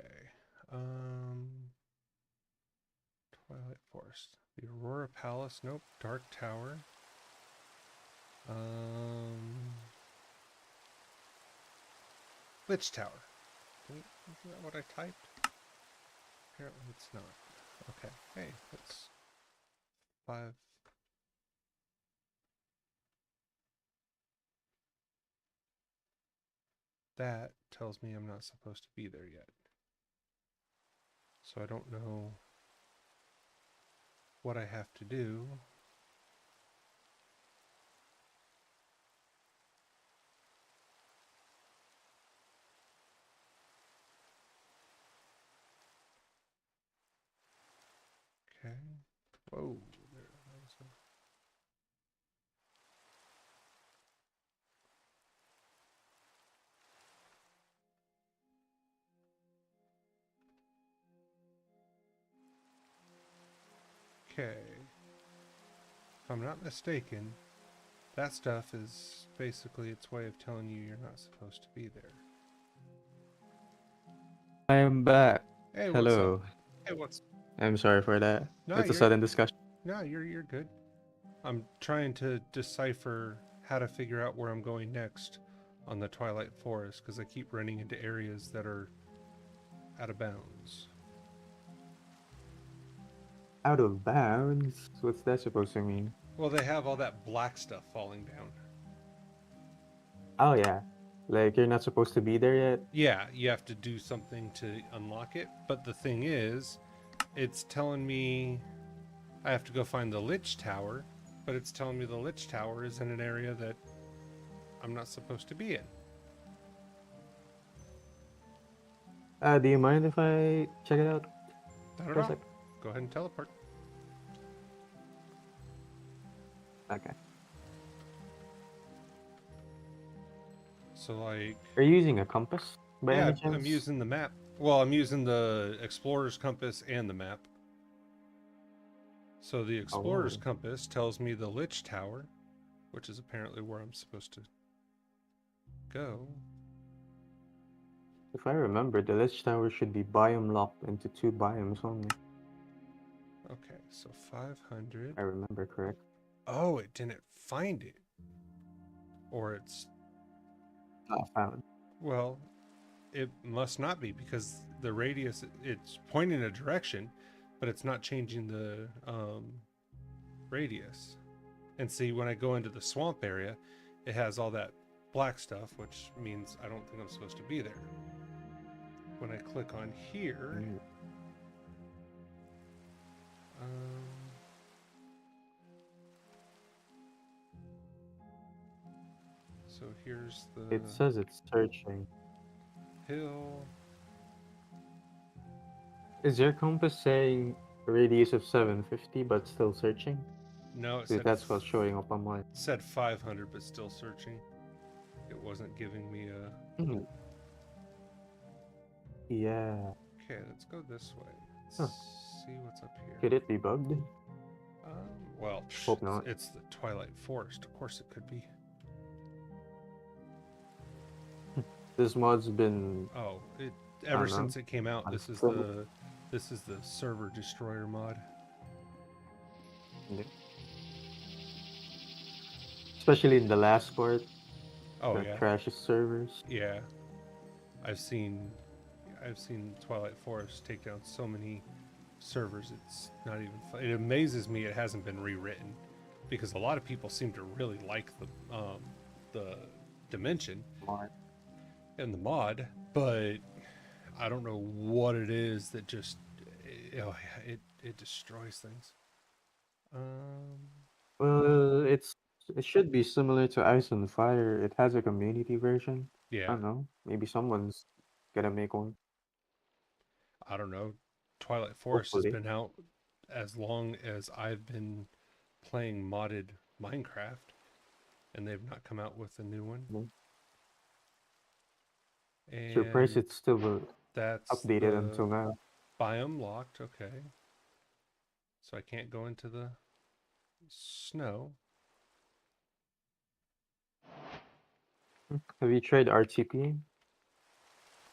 Twilight Forest. The Aurora Palace. Nope. Dark Tower. Lich Tower. Wait, isn't that what I typed? Apparently it's not. Okay. Hey, that's 5. That tells me I'm not supposed to be there yet. So I don't know what I have to do. Okay. Whoa. There, that was okay. If I'm not mistaken, that stuff is basically its way of telling you you're not supposed to be there. I am back. Hey, what's Hello. up? Hey, what's... I'm sorry for that. No, It's a you're... sudden discussion. No, you're good. I'm trying to decipher how to figure out where I'm going next on the Twilight Forest, because I keep running into areas that are out of bounds. Out of bounds? What's that supposed to mean? Well, they have all that black stuff falling down. Oh yeah. Like you're not supposed to be there yet? Yeah, you have to do something to unlock it, but the thing is, it's telling me I have to go find the Lich Tower, but it's telling me the Lich Tower is in an area that I'm not supposed to be in. Do you mind if I check it out? Not at For a all. sec? Go ahead and teleport. Okay. So, like... Are you using a compass by Yeah, any chance? I'm using the map. Well, I'm using the Explorer's Compass and the map. So the Explorer's Oh. Compass tells me the Lich Tower, which is apparently where I'm supposed to go. If I remember, the Lich Tower should be biome locked into 2 biomes only. Okay, so 500. I remember correct. Oh, it didn't find it. Or it's... Not found. Well, it must not be, because the radius, it's pointing a direction, but it's not changing the radius. And see, when I go into the swamp area, it has all that black stuff, which means I don't think I'm supposed to be there. When I click on here, So here's the It says it's searching. hill. Is your compass saying a radius of 750 but still searching? No, it Because said that's what's showing up on mine. said 500, but still searching. It wasn't giving me a. Hmm. Yeah. Okay, let's go this way. Huh. Let's see what's up here. Could it be bugged? Well, Hope not. it's the Twilight Forest. Of course, it could be. This mod's been, Oh, it I ever don't know, since it came out. This is unstable. the server destroyer mod. Yeah. Especially in the last part Oh that yeah, crashes servers. yeah. I've seen Twilight Forest take down so many servers. It's not even. It amazes me it hasn't been rewritten, because a lot of people seem to really like the dimension Mod. and the mod, but I don't know what it is that just it destroys things. Well, it should be similar to Ice and Fire. It has a community version. I Yeah, don't know. Maybe someone's gonna make one. I don't know. Twilight Forest has Hopefully. been out as long as I've been playing modded Minecraft, and they've not come out with a new one. Mhm. Surprised And it's still that's updated the until now. biome locked. Okay, so I can't go into the snow. Have you tried RTP?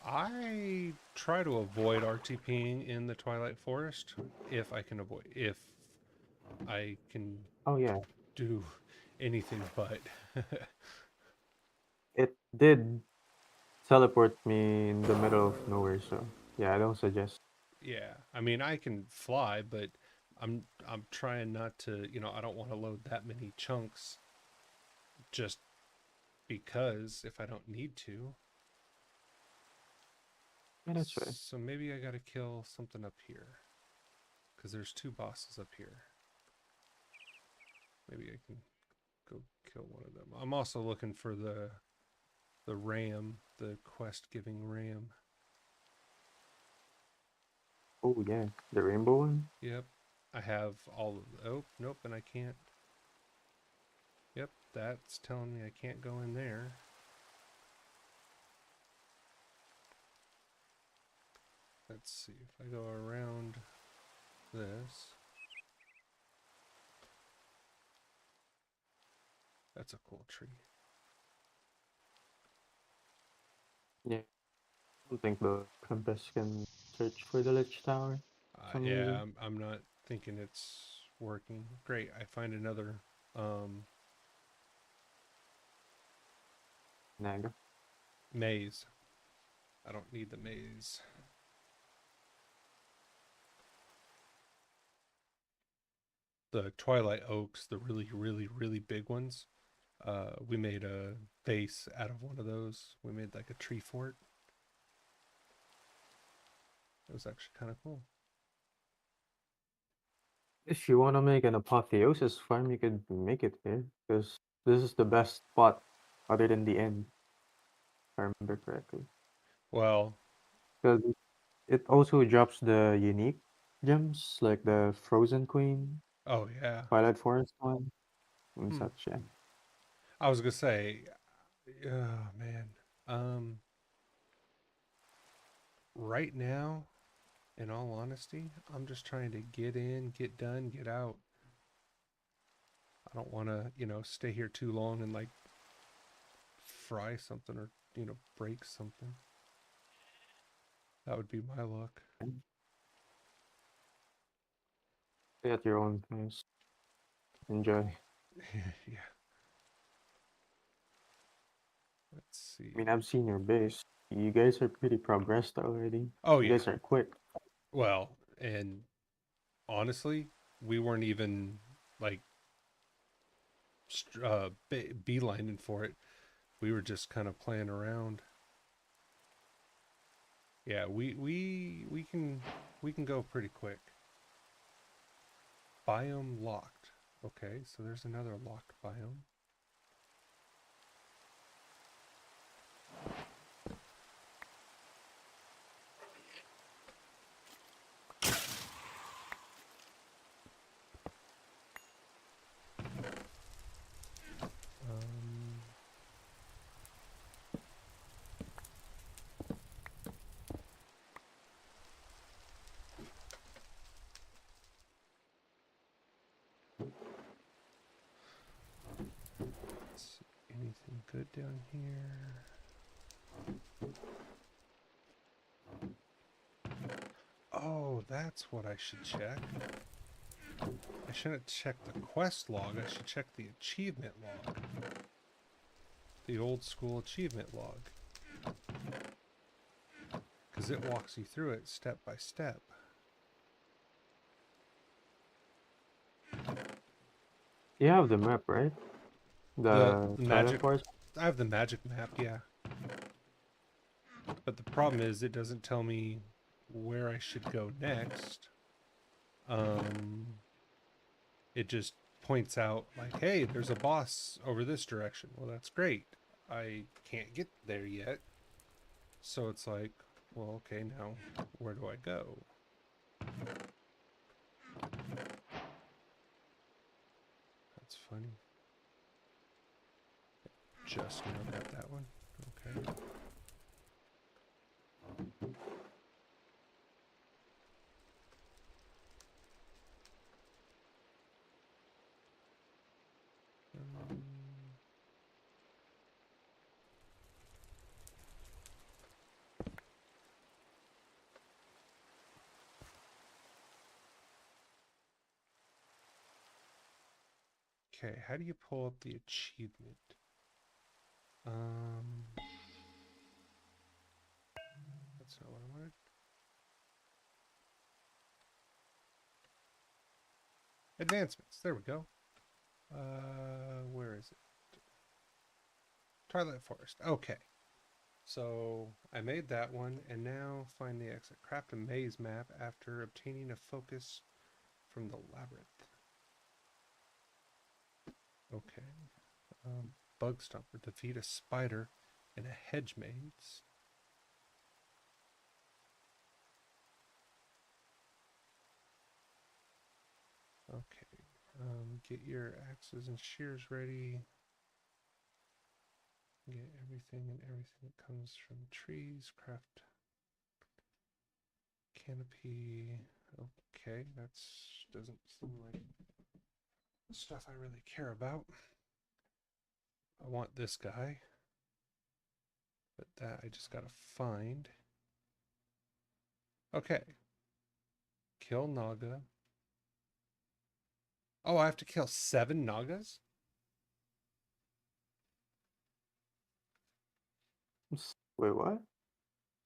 I try to avoid RTPing in the Twilight Forest if I can avoid, if I can Oh yeah, do anything but. it did teleport me in the middle of nowhere, so yeah, I don't suggest. Yeah, I mean I can fly, but I'm trying not to, I don't want to load that many chunks just because if I don't need to. Yeah, that's right. So maybe I got to kill something up here, because there's two bosses up here. Maybe I can go kill one of them. I'm also looking for the ram, the quest giving ram. Oh yeah, the rainbow one. Yep. I have all of the, oh, nope, and I can't. Yep, that's telling me I can't go in there. Let's see if I go around this. That's a cool tree. Yeah, I don't think the compass can search for the Lich Tower for some Yeah, reason. I'm not thinking it's working. Great, I find another um, Naga. maze. I don't need the maze. The Twilight Oaks, the really, really, really big ones. We made a base out of one of those. We made like a tree fort. It was actually kind of cool. If you want to make an apotheosis farm, you could make it here, because this is the best spot other than the end, if I remember correctly. Well, Because it also drops the unique gems, like the Frozen Queen, oh yeah. Twilight Forest one, and Hmm. such. Yeah. I was gonna say, oh man. Um, right now, in all honesty, I'm just trying to get in, get done, get out. I don't want to, stay here too long and like fry something or, break something. That would be my luck. Stay at your own pace. Enjoy. Yeah. Let's I see. mean, I've seen your base. You guys are pretty progressed already. Oh You yeah. guys are quick. Well, and honestly, we weren't even like beelining for it. We were just kind of playing around. Yeah, we can go pretty quick. Biome locked. Okay, so there's another locked biome. good down here. Oh, that's what I should check. I shouldn't check the quest log, I should check the achievement log. The old school achievement log. Because it walks you through it step by step. You have the map, right? The magic, Twilight Forest? I have the magic map, yeah. But the problem is it doesn't tell me where I should go next. It just points out like, hey, there's a boss over this direction. Well, that's great. I can't get there yet. So it's like, well, okay, now where do I go? That's funny. Just now got that one. Okay. Okay, how do you pull up the achievement? That's not what I wanted. Advancements, there we go. Where is it? Twilight Forest, okay. So I made that one, and now find the exit. Craft a maze map after obtaining a focus from the labyrinth. Okay. Bug Stomper. Defeat a spider and a hedge maze. Okay. Get your axes and shears ready. Get everything that comes from trees. Craft canopy. Okay, that's doesn't seem like stuff I really care about. I want this guy, but that I just gotta find. Okay. Kill Naga. Oh, I have to kill 7 Nagas? Wait, what?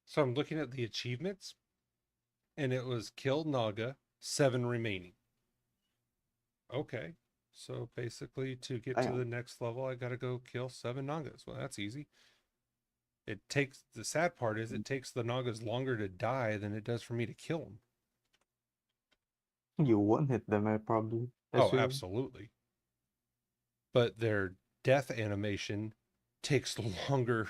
So I'm looking at the achievements, and it was kill Naga, 7 remaining. Okay. So basically, to get to the next level, I gotta go kill 7 Nagas. Well, that's easy. The sad part is it takes the Nagas longer to die than it does for me to kill them. You one-hit them, I probably Oh, assume. absolutely. But their death animation takes longer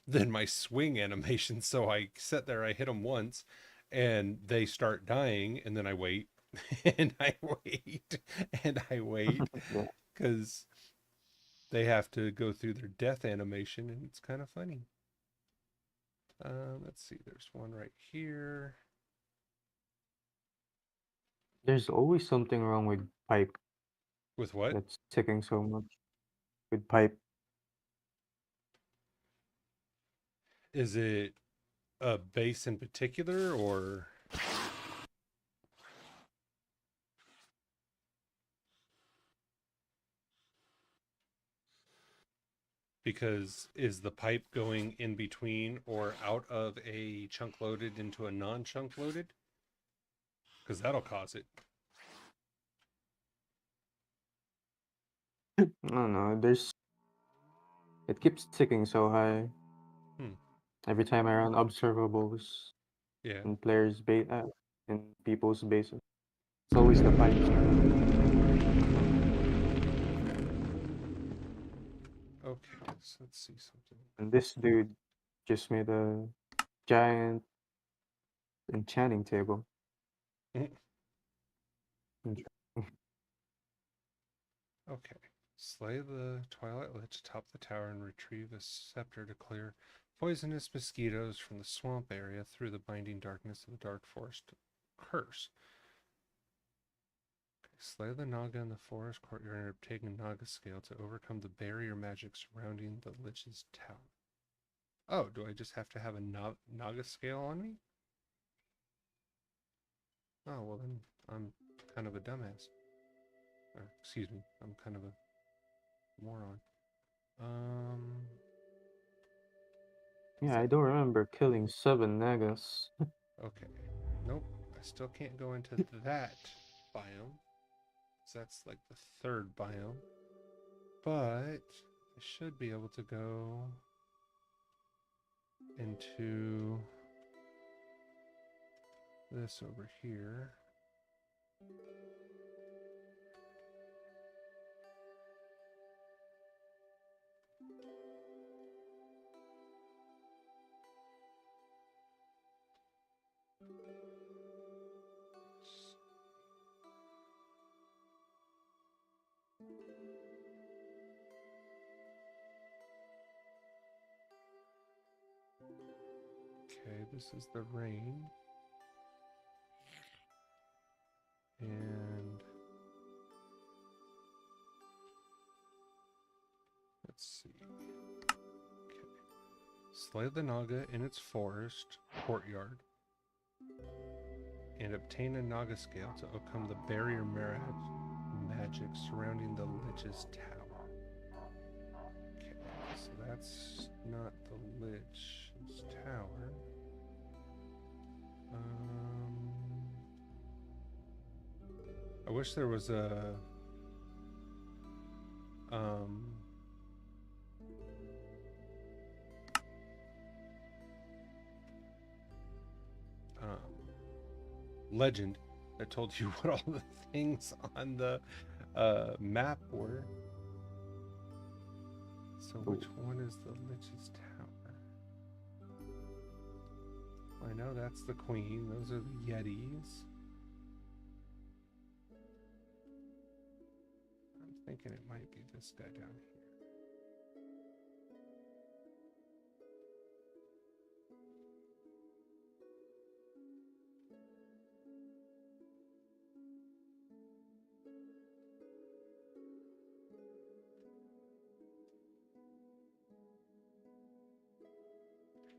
than my swing animation. So I sit there, I hit them once, and they start dying, and then I wait, and I wait, and I wait, Yeah. because they have to go through their death animation, and it's kind of funny. Let's see, there's one right here. There's always something wrong with pipe With what? that's ticking so much. With pipe. Is it a base in particular, or? Because is the pipe going in between or out of a chunk loaded into a non-chunk loaded? Because that'll cause it. I don't know, it keeps ticking so high. Every time I run observables Yeah. in in people's bases. It's always the pipes. Okay, so let's see something. And this dude just made a giant enchanting table. Okay. Slay the Twilight Lich atop the tower and retrieve a scepter to clear poisonous mosquitoes from the swamp area through the binding darkness of the dark forest curse. Okay, Slay the Naga in the forest courtyard and obtain a Naga scale to overcome the barrier magic surrounding the Lich's tower. Oh, do I just have to have a Naga scale on me? Oh, well then I'm kind of a dumbass. Or, excuse me, I'm kind of a moron. Yeah, I don't remember killing 7 Nagas. Okay. Nope. I still can't go into that biome. So that's like the third biome. But I should be able to go into this over here. Okay, this is the rain. And let's see. Okay. Slay the Naga in its forest courtyard and obtain a Naga scale to overcome the barrier magic surrounding the Lich's tower. Okay, so that's not the Lich's tower. I wish there was a legend that told you what all the things on the map were. So which one is the Lich's tower? I know that's the Queen. Those are the Yetis. I'm thinking it might be this guy down here.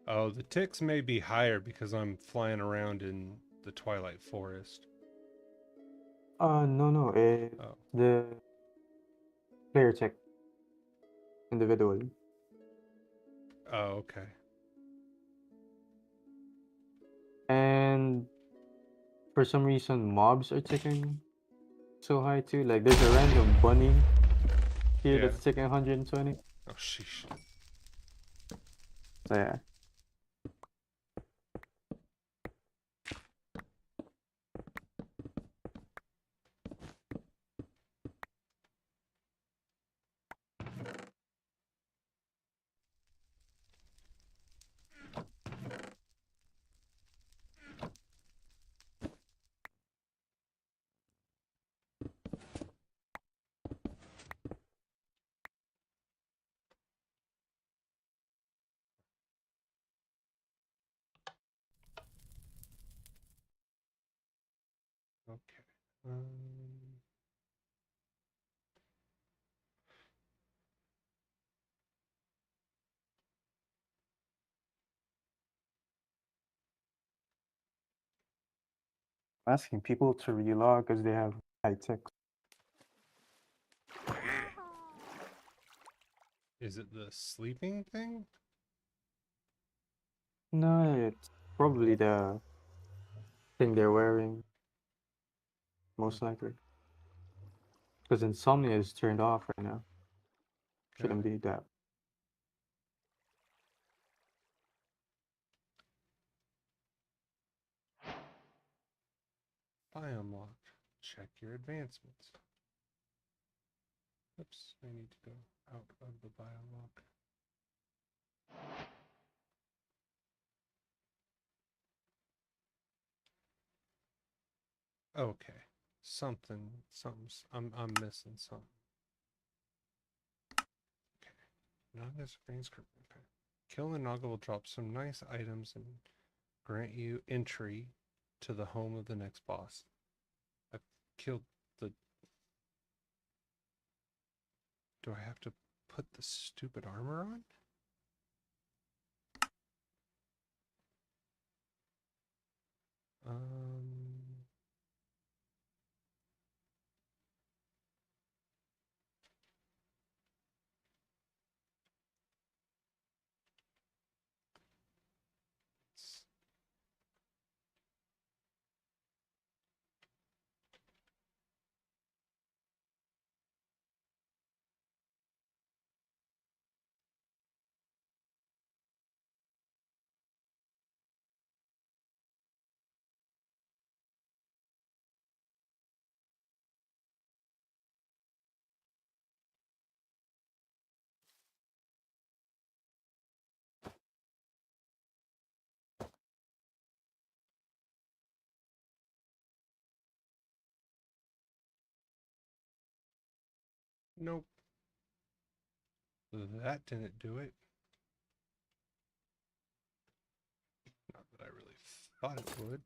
Oh, the ticks may be higher because I'm flying around in the Twilight Forest. No, it's Oh. the player check individually. Oh, okay. And for some reason, mobs are ticking so high too. Like there's a random bunny here Yeah. that's ticking 120. Oh, sheesh. So yeah. Okay. Asking people to relog because they have high ticks. Is it the sleeping thing? No, it's probably the thing they're wearing. Most likely. Because insomnia is turned off right now. Shouldn't be that. Biome locked. Check your advancements. Oops, I need to go out of the biome lock. Okay. I'm missing something. Okay. Naga's green script. Okay. Kill the Naga will drop some nice items and grant you entry to the home of the next boss. I've killed the Do I have to put the stupid armor on? Um... Nope. That didn't do it. Not that I really thought it would.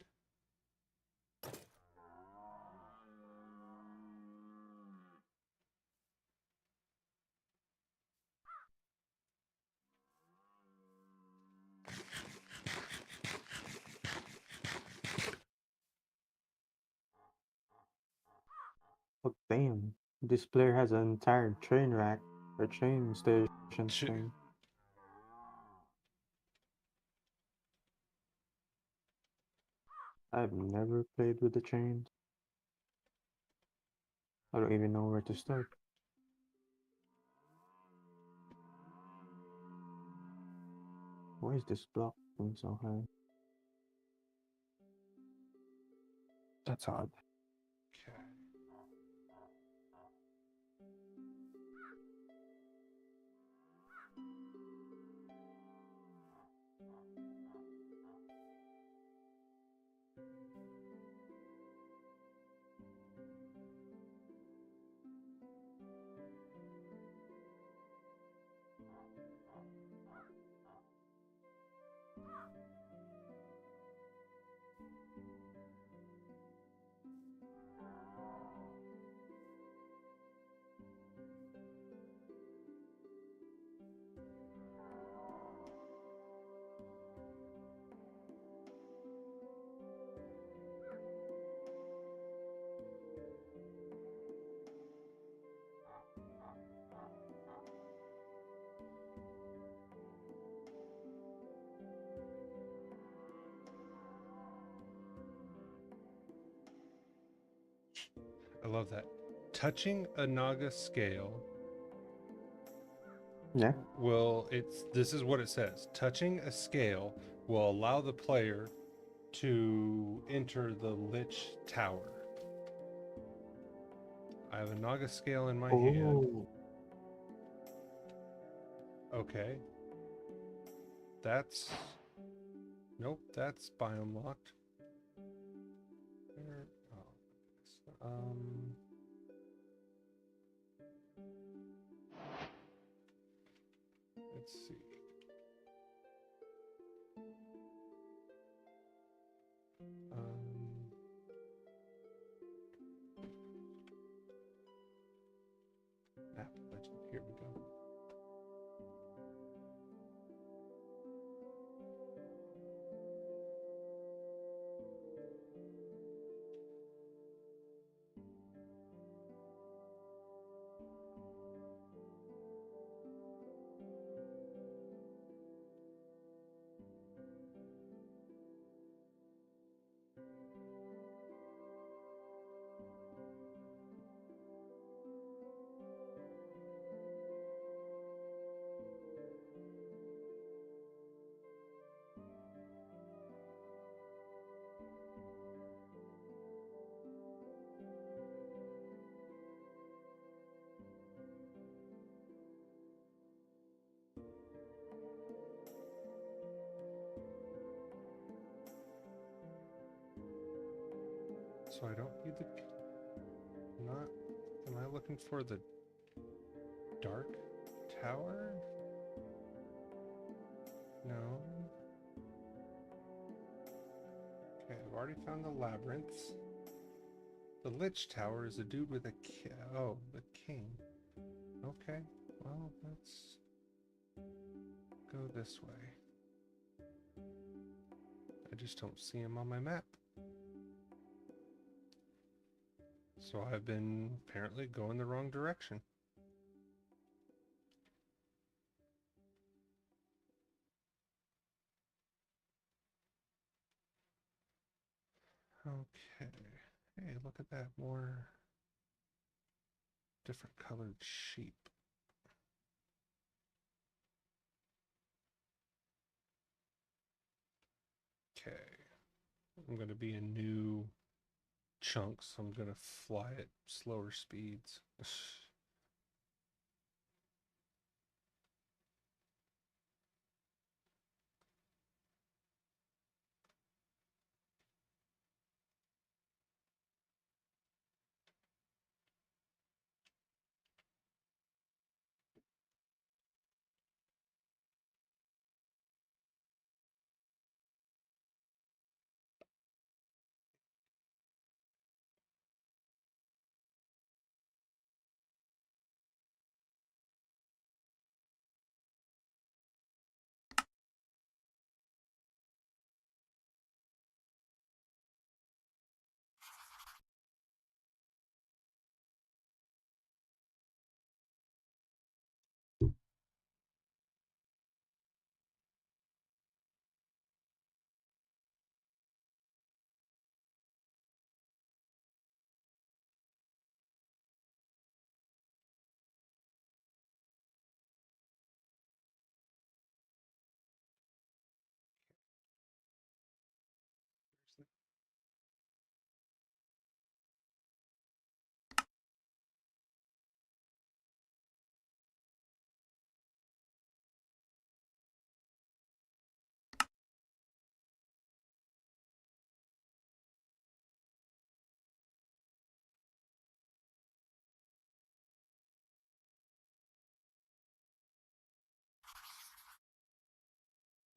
Oh damn! This player has an entire train rack or train station thing. I've never played with the trains. I don't even know where to start. Why is this block going so high? That's odd. Okay. I love that. Touching a Naga scale Yeah. this is what it says. Touching a scale will allow the player to enter the Lich Tower. I have a Naga scale in my hand. Oh, Okay. That's nope, that's biome locked. Where- oh, let's see. Map legend. Here we go. So I don't need the not am I looking for the dark tower? No. Okay, I've already found the labyrinths. The Lich Tower is a dude with a the king. Okay, well, let's go this way. I just don't see him on my map. So I've been apparently going the wrong direction. Okay. Hey, look at that. More different colored sheep. Okay. I'm going to be in new chunks. I'm going to fly at slower speeds.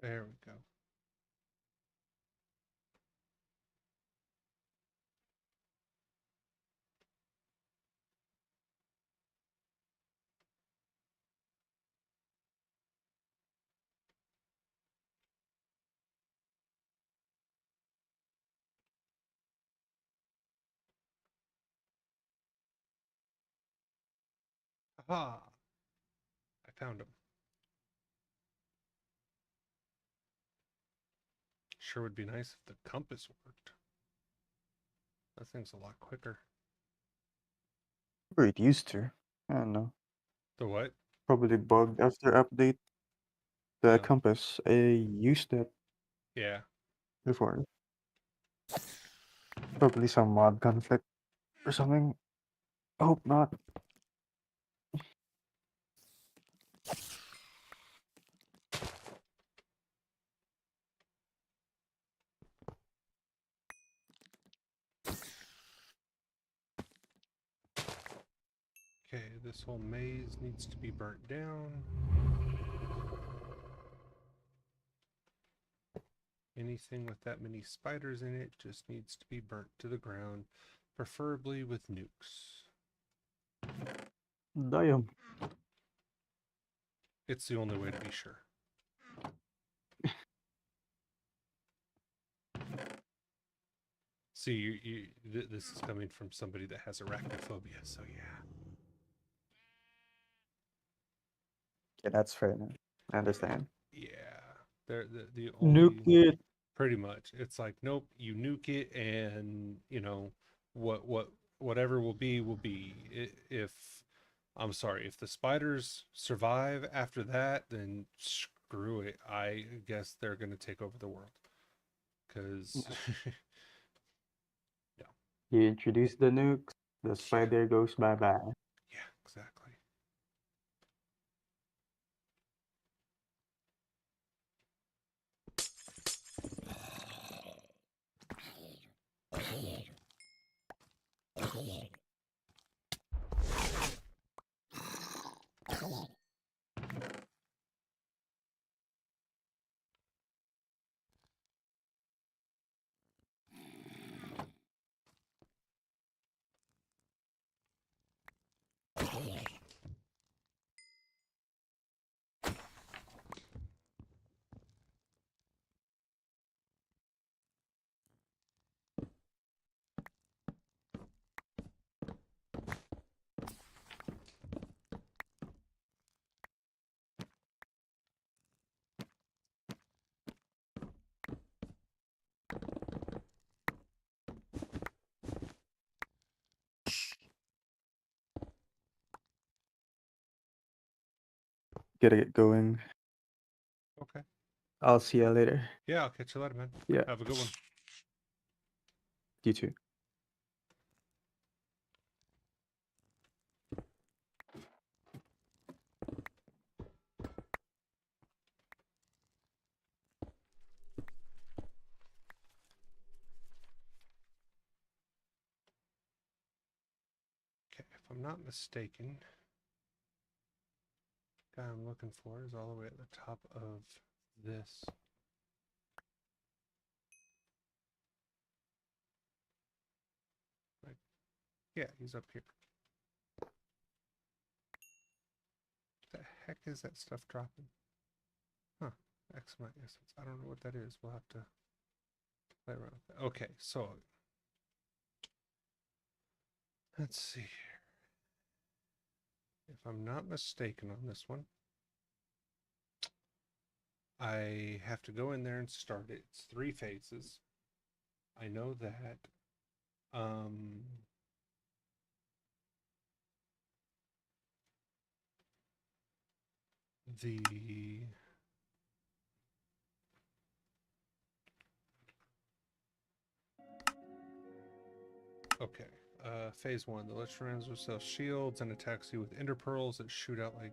There we go. Aha! I found him. Sure would be nice if the compass worked. That thing's a lot quicker. Or it used to. I don't know. The what? Probably bugged after update. The Oh. compass. I used that Yeah. before. Probably some mod conflict or something. I hope not. Okay, this whole maze needs to be burnt down. Anything with that many spiders in it just needs to be burnt to the ground, preferably with nukes. Damn. It's the only way to be sure. See, this is coming from somebody that has arachnophobia, so yeah. Yeah, that's fair enough. I understand. Yeah, they're the Nuke only it. pretty much. It's like, nope, you nuke it, and you know whatever will be will be. If I'm sorry, if the spiders survive after that, then screw it. I guess they're gonna take over the world. Because yeah, You introduce the nukes, the spider goes bye-bye. yeah, exactly. gotta get going. Okay. I'll see you later. Yeah, I'll catch you later, man. Yeah. Have a good one. You too. Okay, if I'm not mistaken, guy I'm looking for is all the way at the top of this. Right. Yeah, he's up here. What the heck is that stuff dropping? Huh. Excellent essence. I don't know what that is. We'll have to play around with that. Okay, so let's see here. If I'm not mistaken on this one, I have to go in there and start it. It's 3 phases. I know that. The okay. Phase 1. The Lich will sell shields and attacks you with ender pearls that shoot out like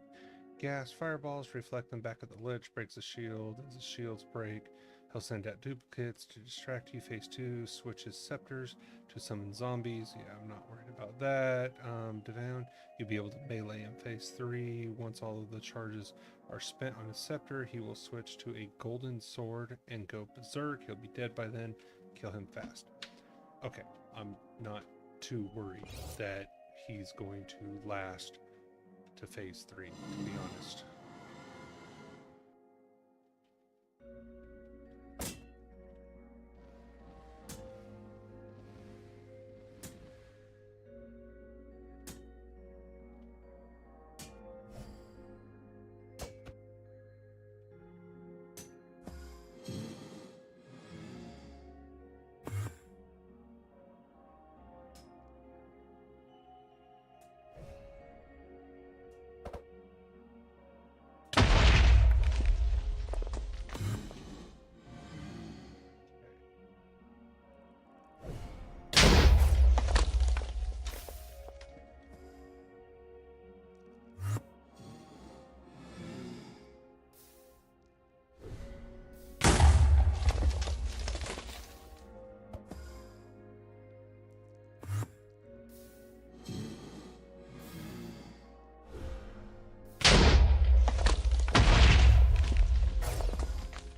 gas fireballs. Reflect them back at the Lich. Breaks the shield. As the shields break, he'll send out duplicates to distract you. Phase 2. Switches scepters to summon zombies. Yeah, I'm not worried about that. Down. You'll be able to melee in Phase 3. Once all of the charges are spent on his scepter, he will switch to a golden sword and go berserk. He'll be dead by then. Kill him fast. Okay, I'm not too worried that he's going to last to Phase 3, to be honest.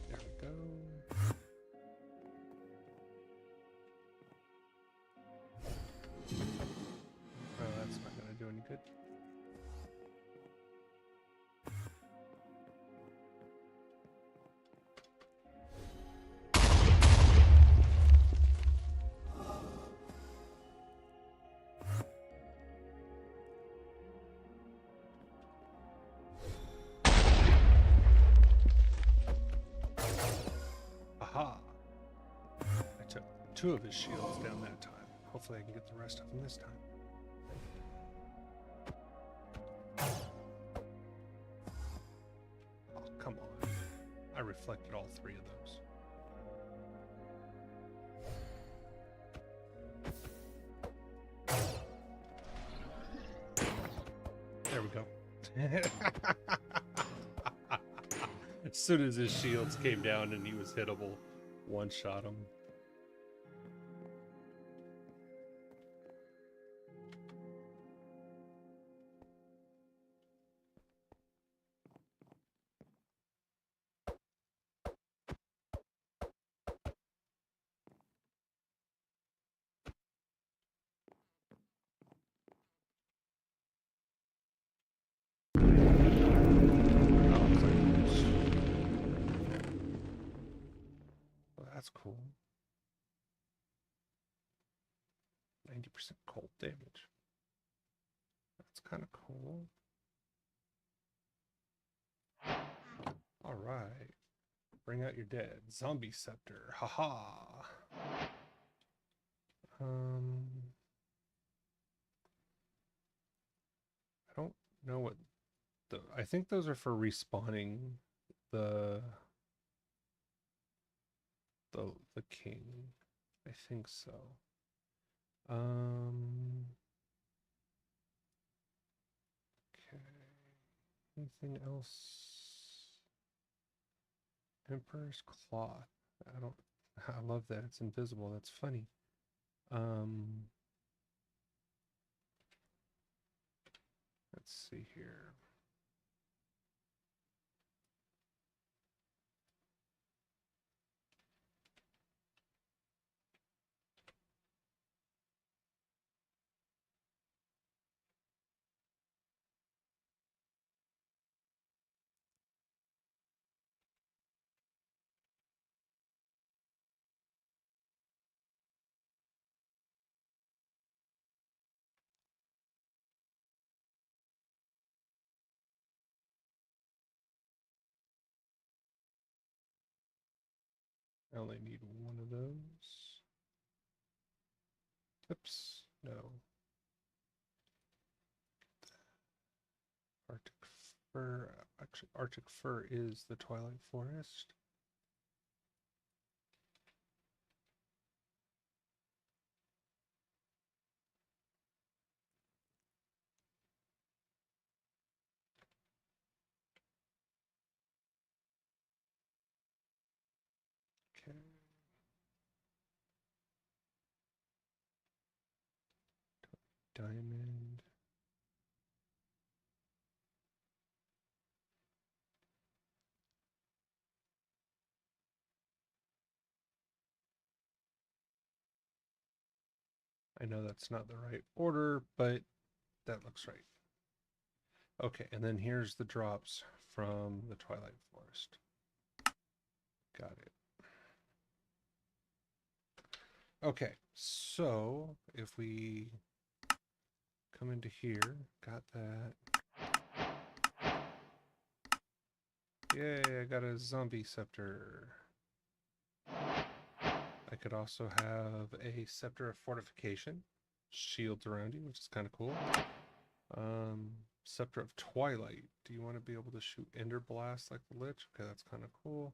There we go. Oh, that's not going to do any good. Aha! I took 2 of his shields down that time. Hopefully I can get the rest of them this time. Oh, come on. I reflected all 3 of those. There we go. As soon as his shields came down and he was hittable, one-shot him. Well, that's cool. 90% cold damage. That's kind of cool. All right. Bring out your dead. Zombie scepter. Haha. I don't know what I think those are for respawning the the king. I think so. Okay. Anything else? Emperor's cloth. I don't. I love that it's invisible. That's funny. Let's see here. I only need one of those. Oops, no. Arctic fur. Actually, Arctic fur is the Twilight Forest. Okay. Diamond. I know that's not the right order, but that looks right. Okay, and then here's the drops from the Twilight Forest. Got it. Okay, so if we come into here, got that. Yay, I got a zombie scepter. I could also have a scepter of fortification, shields around you, which is kind of cool. Scepter of Twilight. Do you want to be able to shoot Ender Blast like the Lich? Okay, that's kind of cool.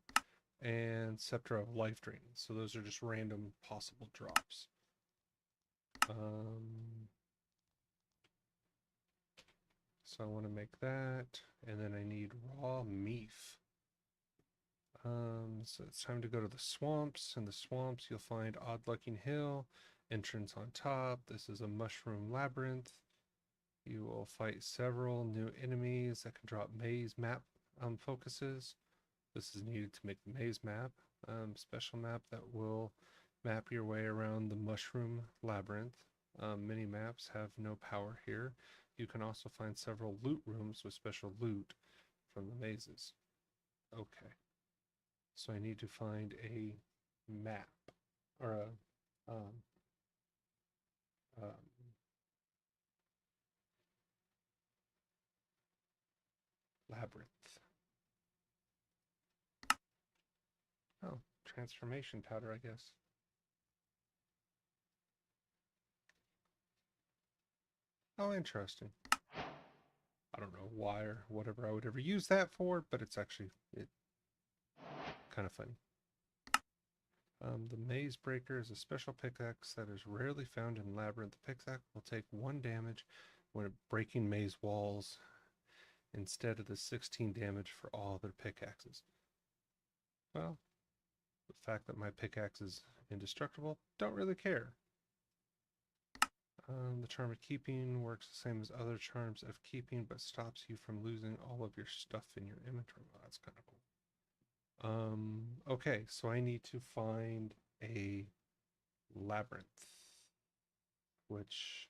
And Scepter of Life Drain. So those are just random possible drops. So I want to make that, and then I need raw meat. So it's time to go to the swamps. In the swamps, you'll find Odd Looking Hill, entrance on top. This is a mushroom labyrinth. You will fight several new enemies that can drop maze map focuses. This is needed to make the maze map, special map that will map your way around the mushroom labyrinth. Mini maps have no power here. You can also find several loot rooms with special loot from the mazes. Okay. So I need to find a map or a labyrinth. Oh, transformation powder, I guess. Oh, interesting. I don't know why or whatever I would ever use that for, but it's actually kind of funny. The Maze Breaker is a special pickaxe that is rarely found in Labyrinth. The pickaxe will take 1 damage when breaking maze walls instead of the 16 damage for all other pickaxes. Well, the fact that my pickaxe is indestructible, don't really care. The Charm of Keeping works the same as other Charms of Keeping, but stops you from losing all of your stuff in your inventory. Well, that's kind of cool. Okay, so I need to find a labyrinth, which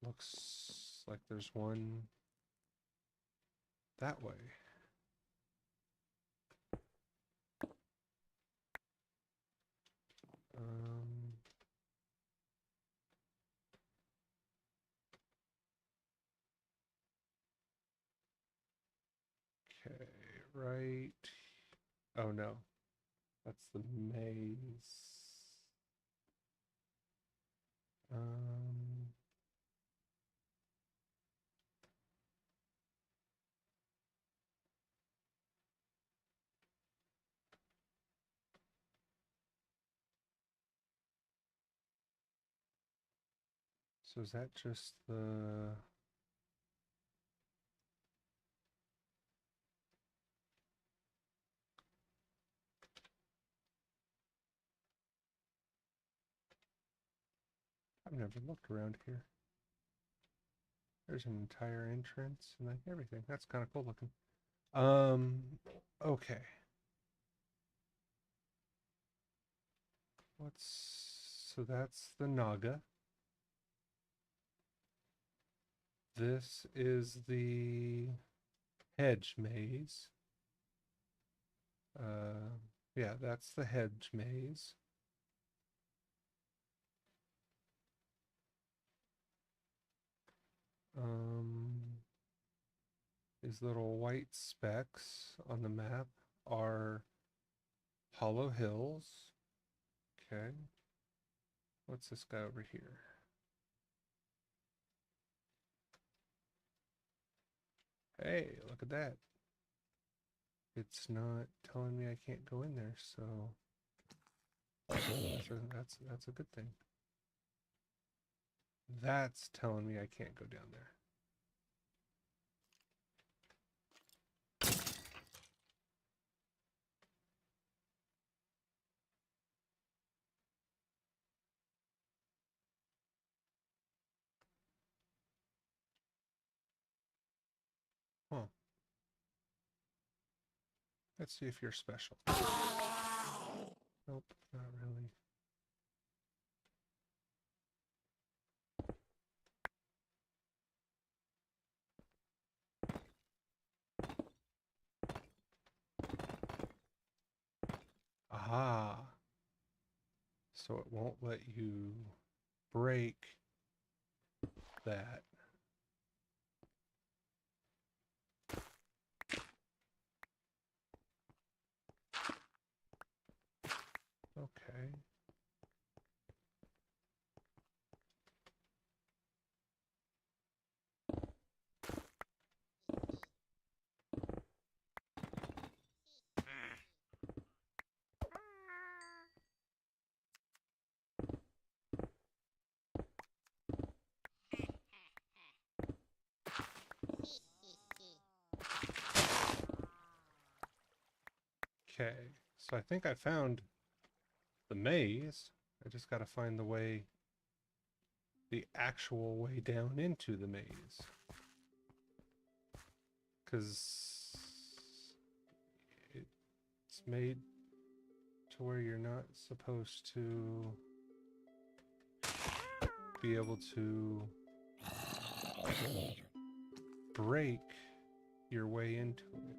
looks like there's one that way. Okay, right. Oh no, that's the maze. So is that just the... I've never looked around here. There's an entire entrance and like everything. That's kind of cool looking. Okay. So that's the Naga. This is the hedge maze. Yeah, that's the hedge maze. These little white specks on the map are Hollow Hills. Okay. What's this guy over here? Hey, look at that. It's not telling me I can't go in there, so that's a good thing. That's telling me I can't go down there. Huh. Let's see if you're special. Nope, not really. Aha. So it won't let you break that. Okay. Okay, so I think I found the maze. I just gotta find the actual way down into the maze. Because it's made to where you're not supposed to be able to break your way into it.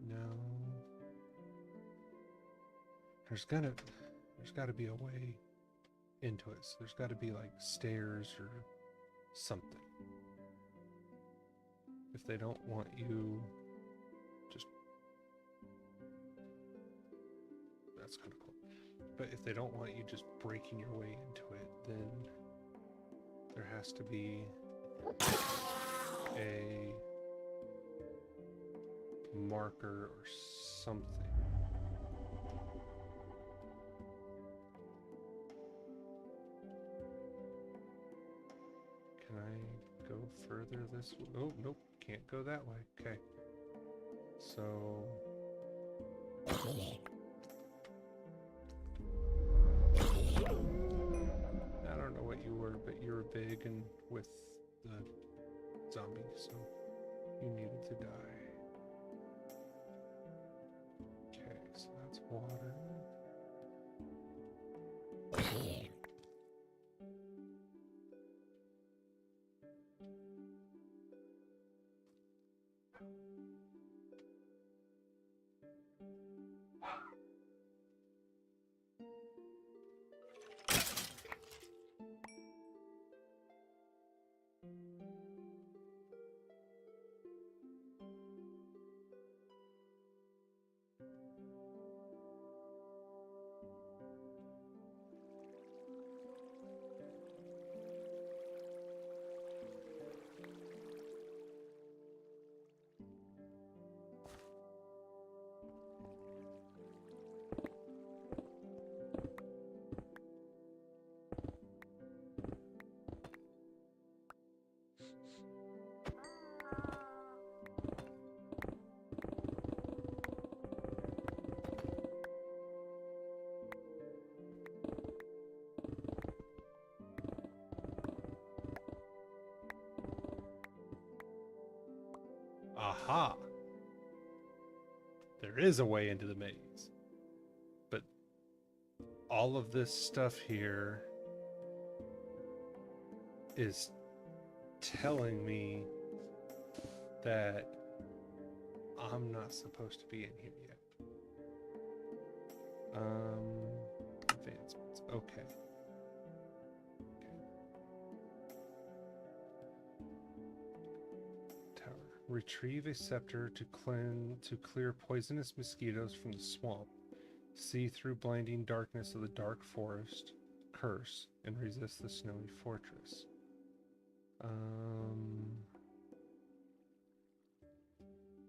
No. There's gotta be a way into it. So there's gotta be like stairs or something. If they don't want you just... That's kind of cool. But if they don't want you just breaking your way into it, then there has to be a marker or something. Can I go further this way? Oh, nope, can't go that way. Okay. So... I don't know what you were, but you were big and with the zombie, so you needed to die. Okay, so that's water. Aha! There is a way into the maze. But all of this stuff here is telling me that I'm not supposed to be in here yet. Advancements. Okay. Tower. Retrieve a scepter to clear poisonous mosquitoes from the swamp. See through blinding darkness of the dark forest. Curse and resist the snowy fortress.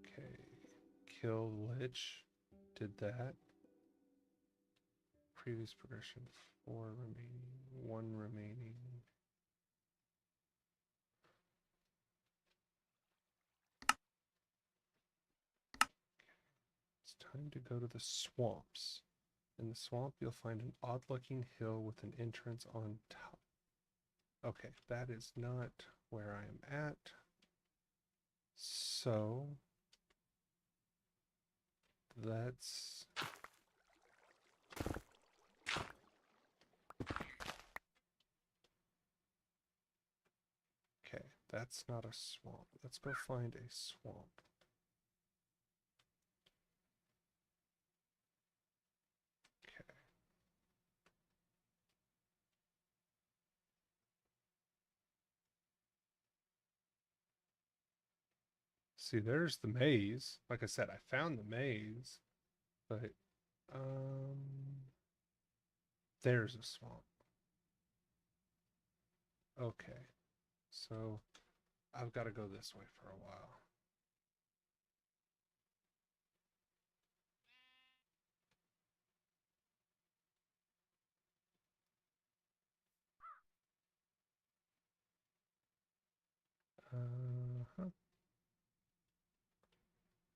Okay. Kill Lich. Did that. Previous progression. 4 remaining. 1 remaining. It's time to go to the swamps. In the swamp, you'll find an odd-looking hill with an entrance on top. Okay, that is not where I am at. So, let's... Okay, that's not a swamp. Let's go find a swamp. Okay. See, there's the maze. Like I said, I found the maze, but there's a swamp. Okay, so I've got to go this way for a while. Uh-huh.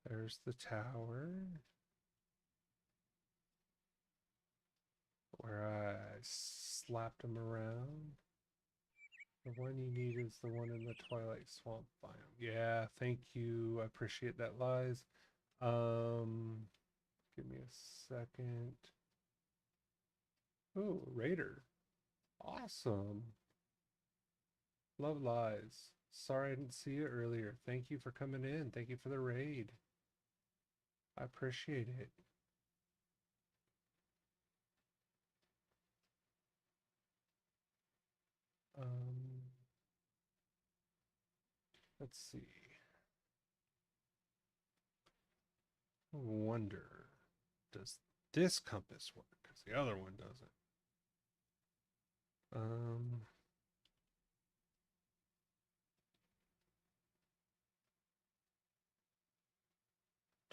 There's the tower where I slapped him around. The one you need is the one in the Twilight Swamp biome. Yeah, thank you. I appreciate that, Lies. Give me a second. Oh, Raider. Awesome. Love Lies. Sorry I didn't see you earlier. Thank you for coming in. Thank you for the raid. I appreciate it. Let's see. Wonder, does this compass work? Because the other one doesn't.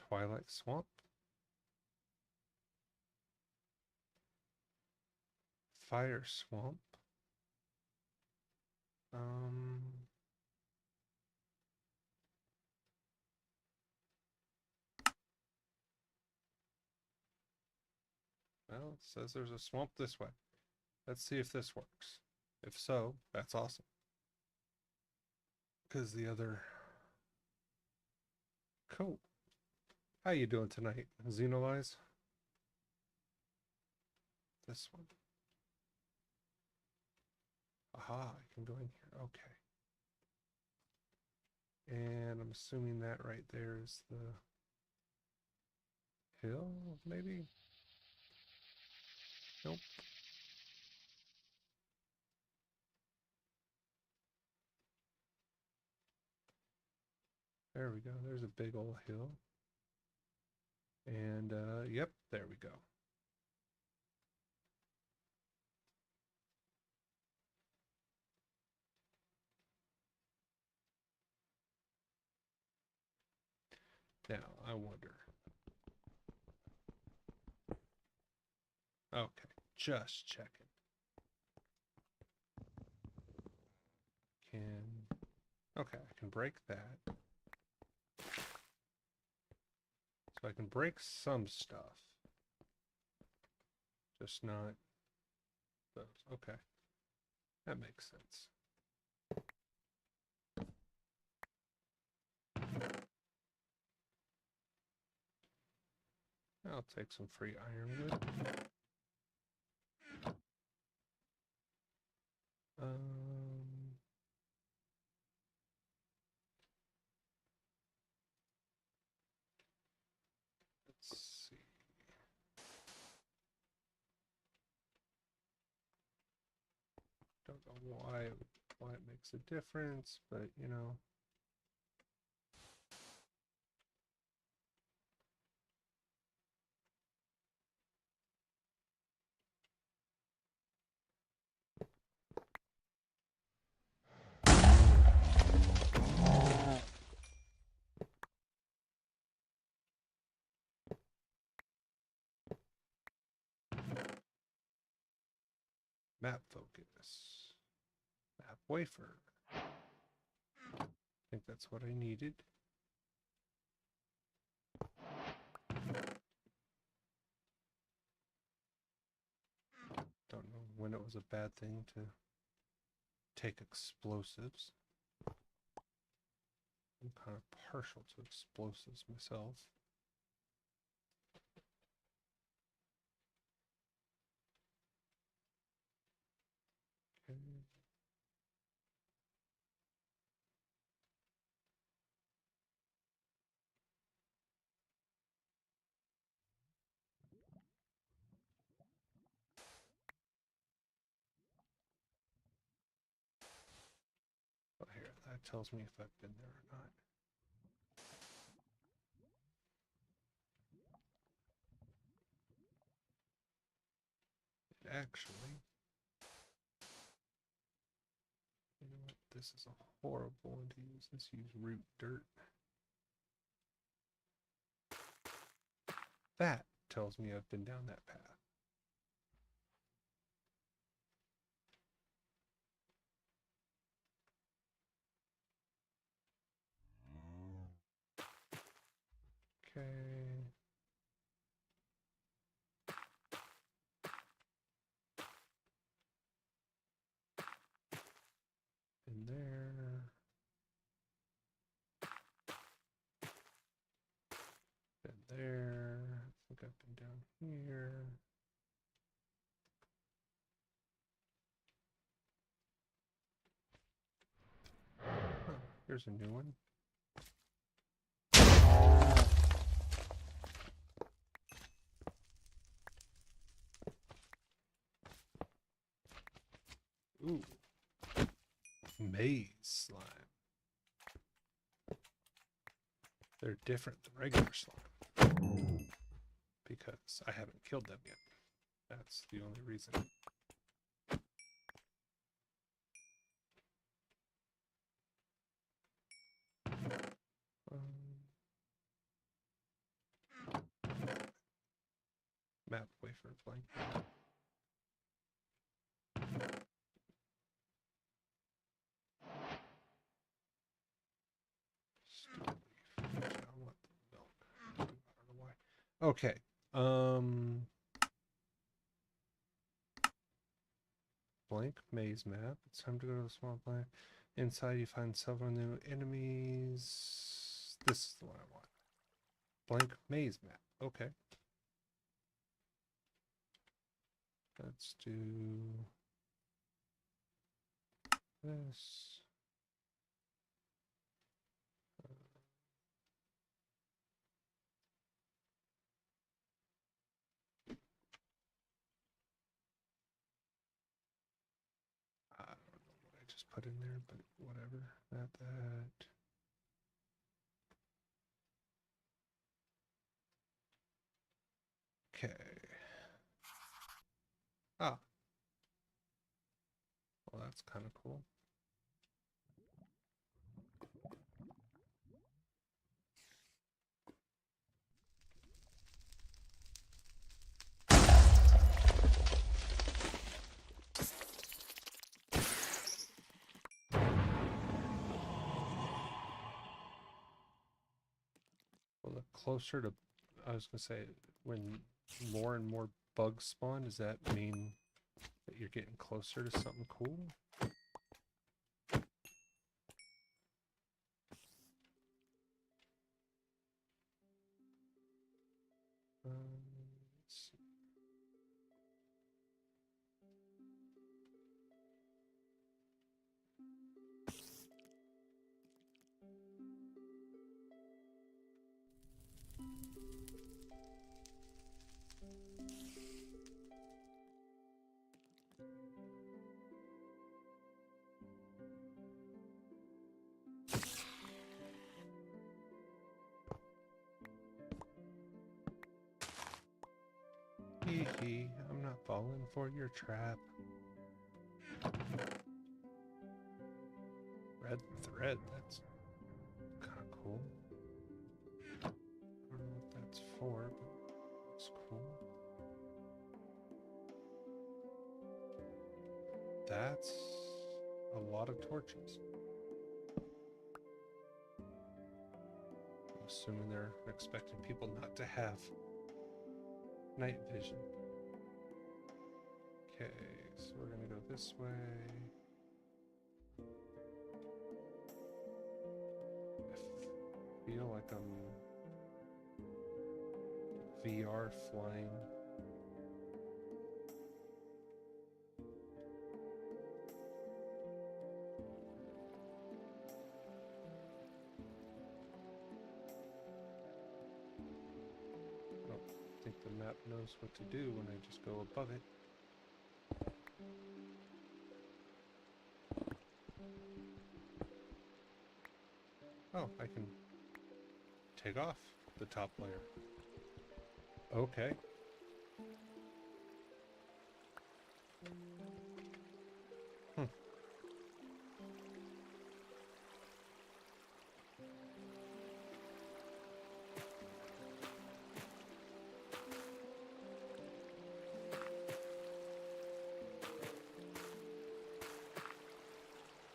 Twilight Swamp. Fire Swamp. Well, it says there's a swamp this way. Let's see if this works. If so, that's awesome. Because the other... Cool. How you doing tonight, Xenolize? This one. Aha, I can go in here. Okay. And I'm assuming that right there is the hill, maybe? Nope. There we go. There's a big old hill. And, yep, there we go. Now, I wonder. Okay, just checking. Okay, I can break that. So I can break some stuff. Just not those. Okay. That makes sense. I'll take some free ironwood. Let's see. Don't know why it makes a difference, but you know. Map focus. Map wafer. I think that's what I needed. Don't know when it was a bad thing to take explosives. I'm kind of partial to explosives myself. Okay. Well, here, that tells me if I've been there or not. Actually, you know what? This is a horrible one to use. Let's use root dirt. That tells me I've been down that path. Okay. In there. Been there. I think I've been down here. Huh, here's a new one. Ooh. Maze slime. They're different than regular slime. Because I haven't killed them yet. That's the only reason. Map wafer blank. Steel leaf. I want the milk. I don't know why. Okay. Blank maze map. It's time to go to the small blank. Inside you find several new enemies. This is the one I want. Blank maze map. Okay. Let's do this. I don't know what I just put in there, but whatever. Not that. Okay. Ah. Well, that's kind of cool. Well, the closer to, I was gonna say, when more and more bugs spawn, does that mean that you're getting closer to something cool? baby. I'm not falling for your trap. Red thread, that's kind of cool. I don't know what that's for, but it's cool. That's a lot of torches. I'm assuming they're expecting people not to have night vision. Okay, so we're gonna go this way. I feel like I'm VR flying. I don't think the map knows what to do when I just go above it. Oh, I can take off the top layer. Okay.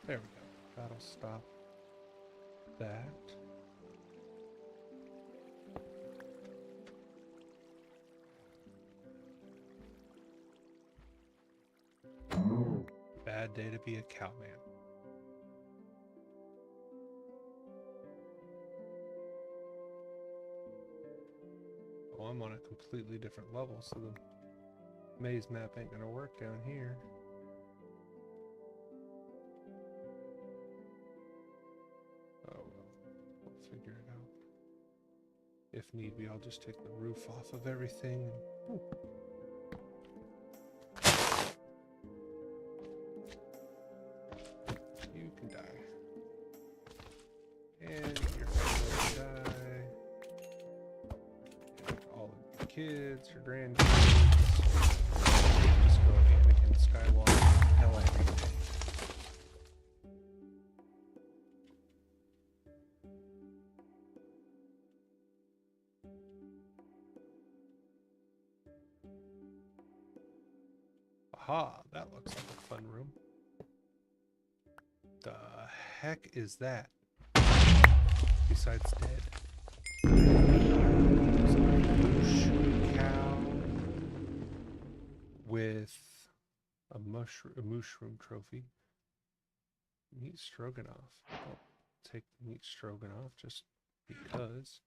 There we go. That'll stop that. Bad day to be a cowman. Oh, I'm on a completely different level, so the maze map ain't gonna work down here. Oh well, we'll figure it out. If need be, I'll just take the roof off of everything and... You can die. And your family will die. And all of your kids, your grandkids. Just go Anakin Skywalker hell every day. Aha, that looks like a fun room. The heck is that? Besides dead. It's a moosh cow with a mushroom trophy. Meat stroganoff. I'll take the meat stroganoff just because.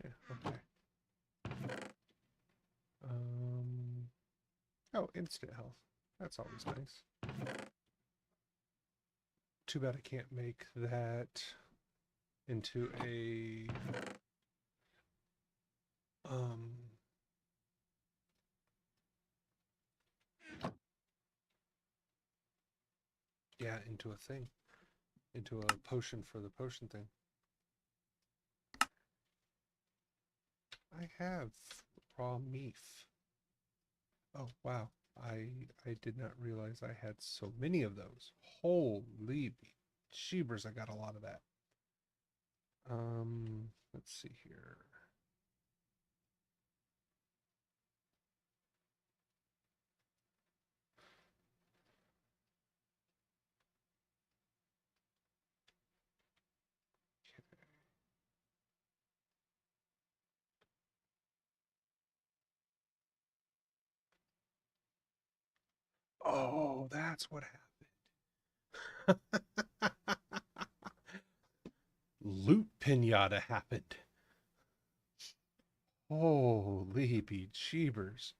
Yeah, okay. Oh, instant health. That's always nice. Too bad I can't make that into a yeah, into a thing. Into a potion for the potion thing. I have raw meat. Oh wow, I did not realize I had so many of those. Holy jeebers, I got a lot of that. Let's see here. Oh, that's what happened. Loot pinata happened. Holy bejeebers.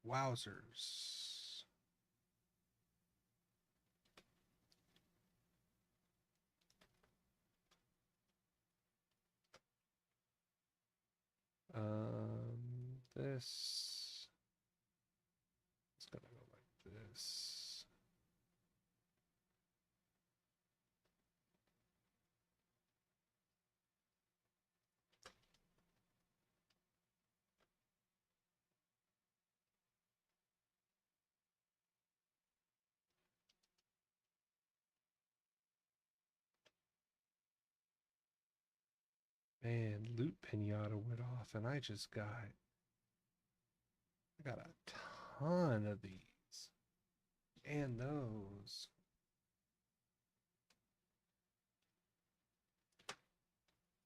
Wowzers. this. It's gonna go like this. Man, loot pinata went off, and I got a ton of these. And those.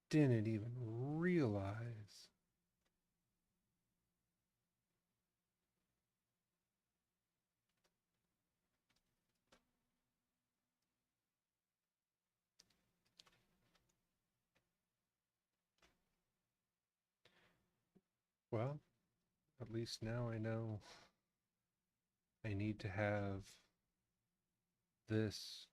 Didn't even realize. Well, at least now I know I need to have this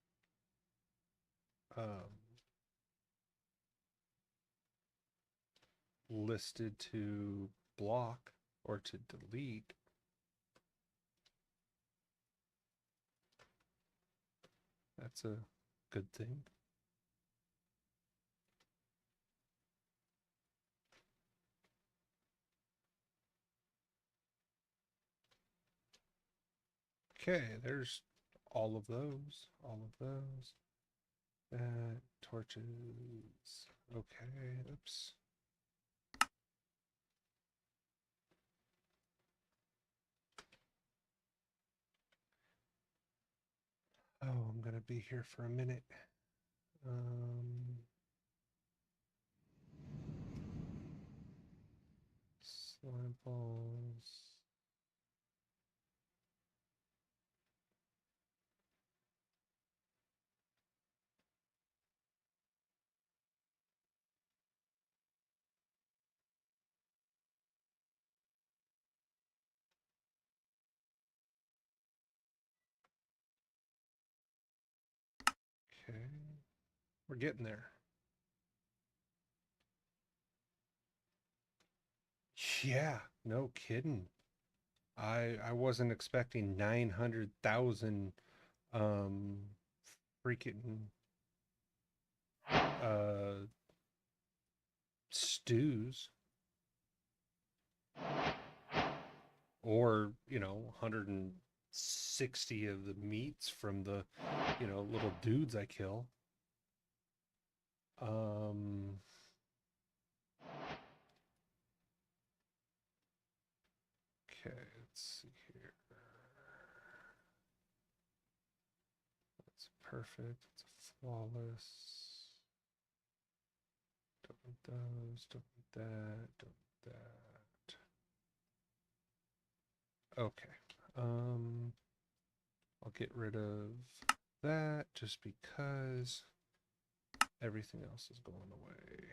listed to block or to delete. That's a good thing. Okay, there's all of those. All of those. Torches. Okay, oops. Oh, I'm gonna be here for a minute. Slime balls. Okay, we're getting there. Yeah, no kidding. I wasn't expecting 900,000 um freaking stews, or 160 of the meats from the little dudes I kill. Okay, let's see here. That's perfect. It's a flawless. Don't want those, don't want that, don't want that. Okay. I'll get rid of that just because everything else is going away.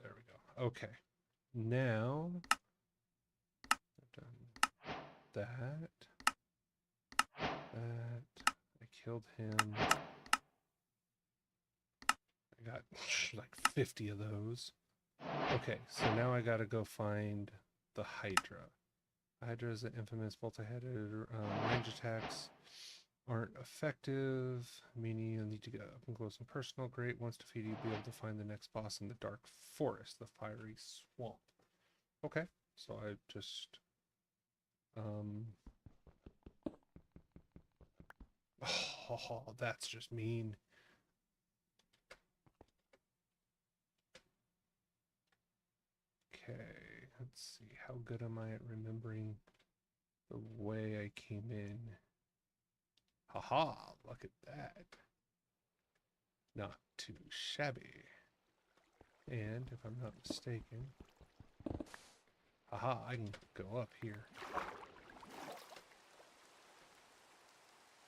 There we go. Okay. Now I've done that. I killed him. I got like 50 of those. Okay, so now I gotta go find the Hydra. Hydra is an infamous multi-headed range attacks aren't effective, meaning you'll need to get up and close and personal. Great. Once defeated, you'll be able to find the next boss in the Dark Forest, the Fiery Swamp. Okay, so I just oh, that's just mean. Okay, let's see. How good am I at remembering the way I came in? Haha, look at that. Not too shabby. And if I'm not mistaken, haha, I can go up here.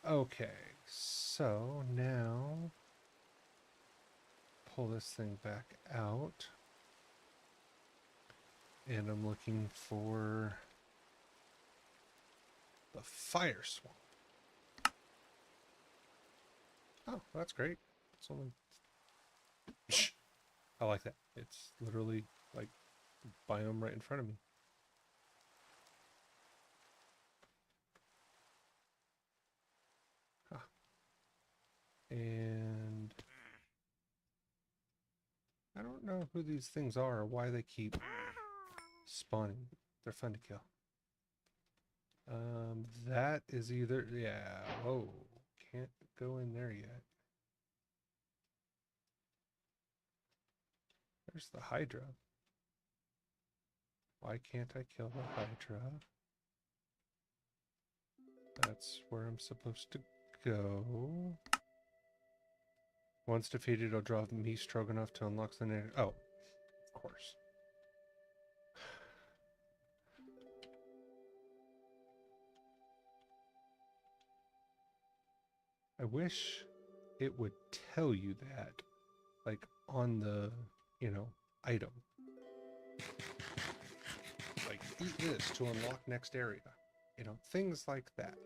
Okay, so now pull this thing back out. And I'm looking for the Fire Swamp. Oh, that's great. It's only... I like that. It's literally like biome right in front of me. Huh. And I don't know who these things are or why they keep spawning. They're fun to kill. That is either, yeah, whoa, can't go in there yet. There's the Hydra. Why can't I kill the Hydra? That's where I'm supposed to go. Once defeated, it'll draw me Stroganoff to unlock the next. Oh, of course. I wish it would tell you that, like on the, item. Like, eat this to unlock next area. Things like that.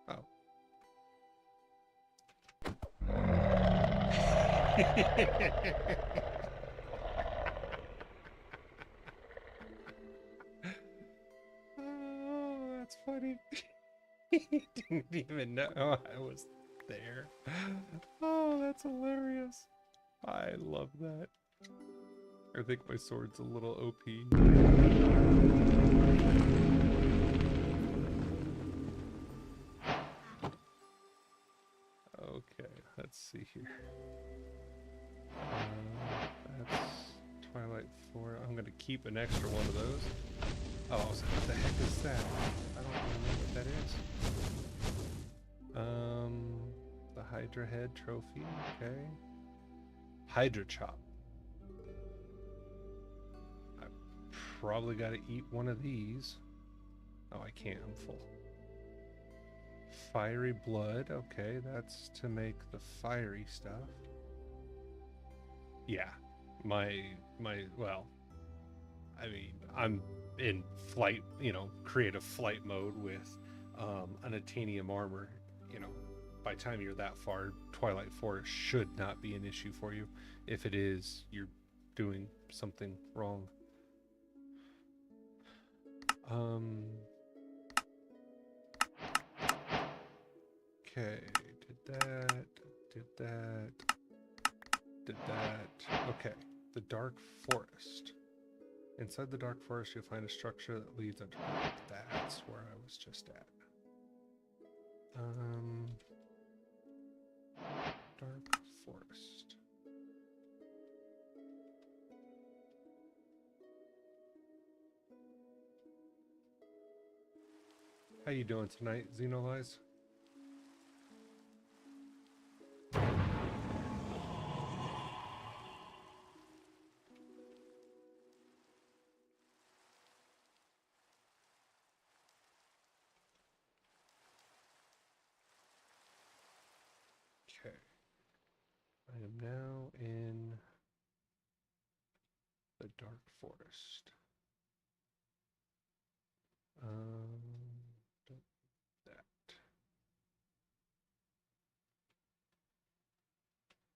Oh. Oh, that's funny. He didn't even know I was there. Oh, that's hilarious. I love that. I think my sword's a little OP. Okay, let's see here. That's Twilight 4. I'm going to keep an extra one of those. Oh, I was like, what the heck is that? I don't even know what that is. The Hydra Head trophy, okay. Hydra Chop. I probably got to eat one of these. Oh, I can't, I'm full. Fiery Blood, okay, that's to make the fiery stuff. Yeah, well, I mean, I'm in flight, creative flight mode with an Atanium armor. By the time you're that far, Twilight Forest should not be an issue for you. If it is, you're doing something wrong. Okay, did that. Okay, the Dark Forest. Inside the Dark Forest, you'll find a structure that leads underground. That's where I was just at. Dark Forest. How you doing tonight, Xenolize? Okay. I am now in the Dark Forest. That.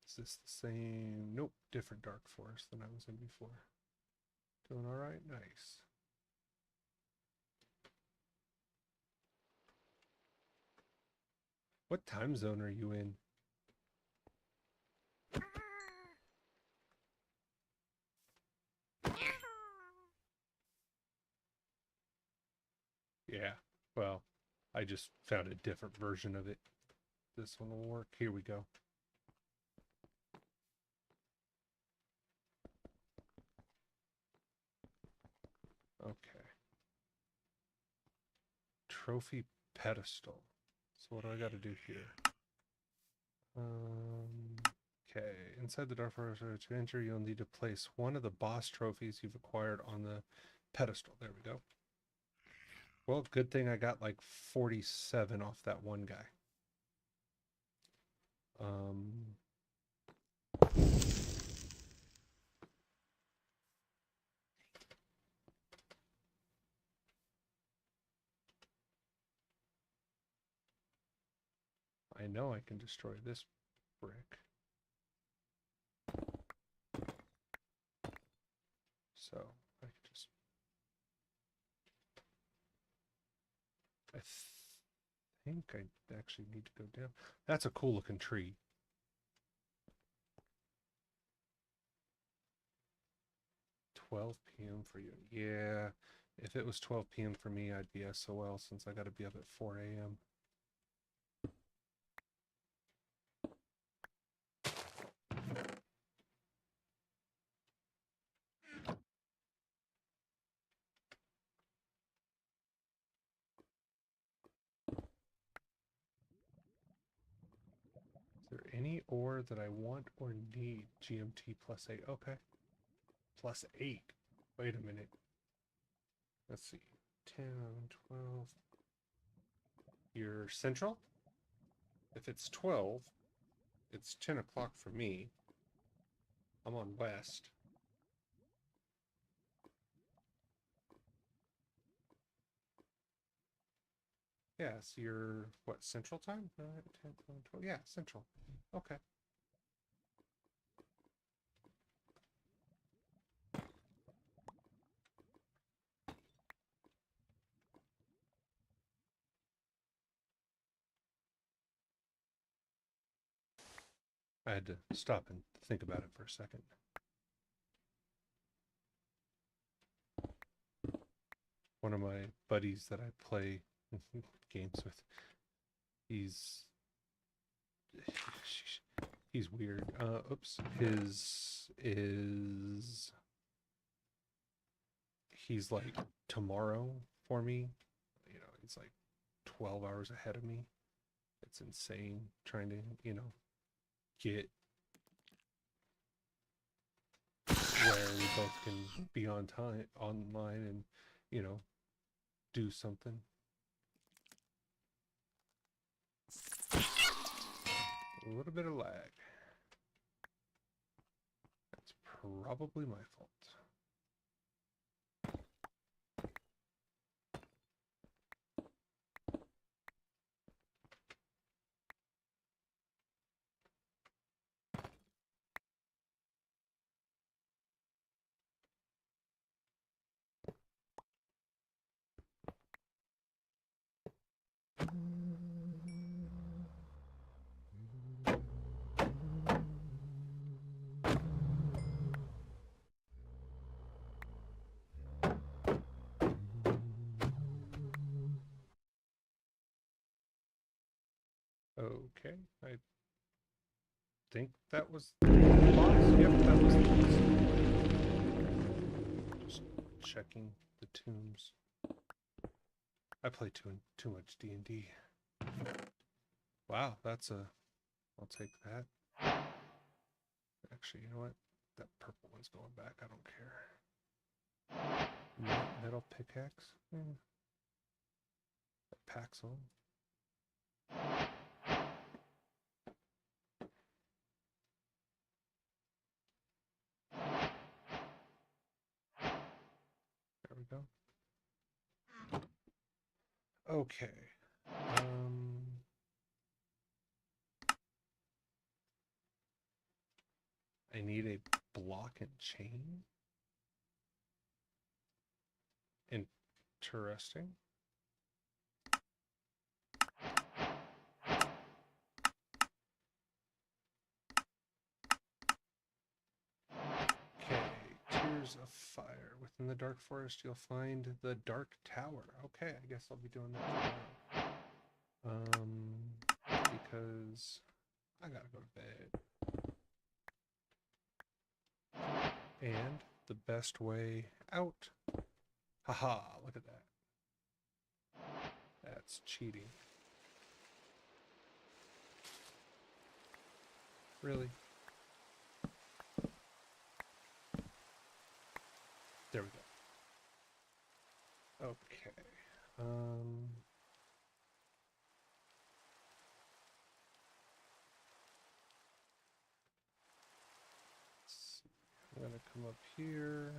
Is this the same? Nope, different Dark Forest than I was in before. Doing all right? Nice. What time zone are you in? Yeah, well, I just found a different version of it. This one will work. Here we go. Okay. Trophy pedestal. So what do I got to do here? Okay. Inside the Dark Forest to enter, you'll need to place one of the boss trophies you've acquired on the pedestal. There we go. Well, good thing I got like 47 off that one guy. I know I can destroy this brick. So I can just... I think I actually need to go down. That's a cool looking tree. $12 p.m. for you. Yeah, if it was 12 p.m. for me, I'd be SOL since I got to be up at 4 a.m. Is there any ore that I want or need? GMT +8. Okay. +8. Wait a minute. Let's see. 10, 12. You're central? If it's 12, it's 10 o'clock for me. I'm on west. Yeah, so you're, what, central time? 9, 10, 11, 12. Yeah, central. Okay. I had to stop and think about it for a second. One of my buddies that I play games with, he's weird. Oops. He's like tomorrow for me. You know, he's like 12 hours ahead of me. It's insane trying to, you know, get where we both can be on time online and, you know, do something. A little bit of lag. That's probably my fault. Okay, I think that was the boss. Yep, that was the boss. Just checking the tombs. I play too much D&D. Wow, that's a... I'll take that. Actually, you know what? That purple one's going back. I don't care. Metal pickaxe? That packs on. There we go. Okay. I need a block and chain. Interesting. Okay, Tears of Fire. Within the Dark Forest, you'll find the Dark Tower. Okay, I guess I'll be doing that tomorrow. Because I gotta go to bed. And the best way out. Haha, look at that. That's cheating. Really? There we go. Okay. Let's see. I'm gonna come up here.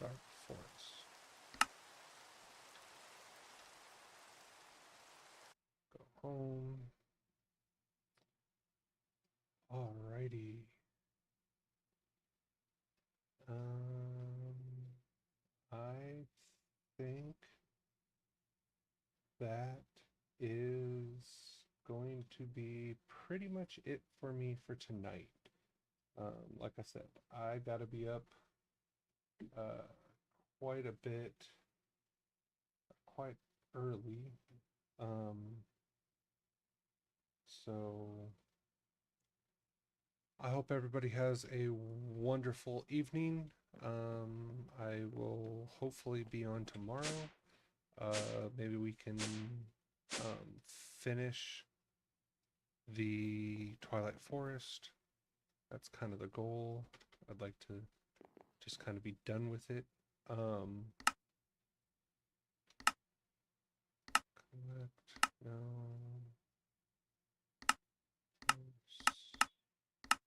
Dark Forest. home. Alrighty. I think that is going to be pretty much it for me for tonight. Like I said, I gotta be up quite a bit, quite early. So I hope everybody has a wonderful evening. I will hopefully be on tomorrow. Maybe we can finish the Twilight Forest. That's kind of the goal. I'd like to just kind of be done with it. Collect, no.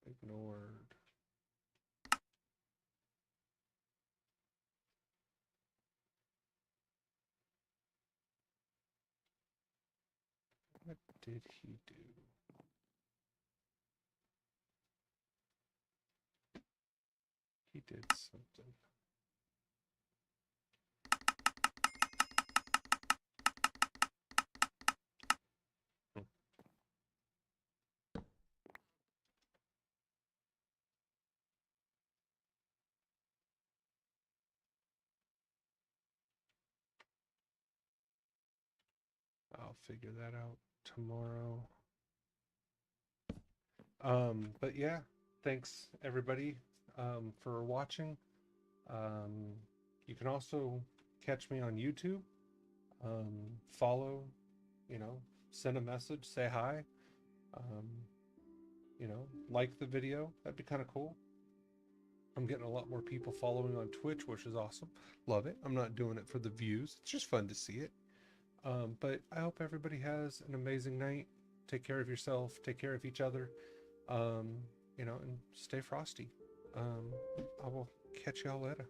Ignored. What did he do? He did something. I'll figure that out tomorrow. But yeah, thanks everybody for watching. You can also catch me on YouTube. Follow, send a message, say hi. Like the video. That'd be kind of cool. I'm getting a lot more people following on Twitch, which is awesome. Love it. I'm not doing it for the views. It's just fun to see it. But I hope everybody has an amazing night. Take care of yourself. Take care of each other. And stay frosty. I will catch y'all later.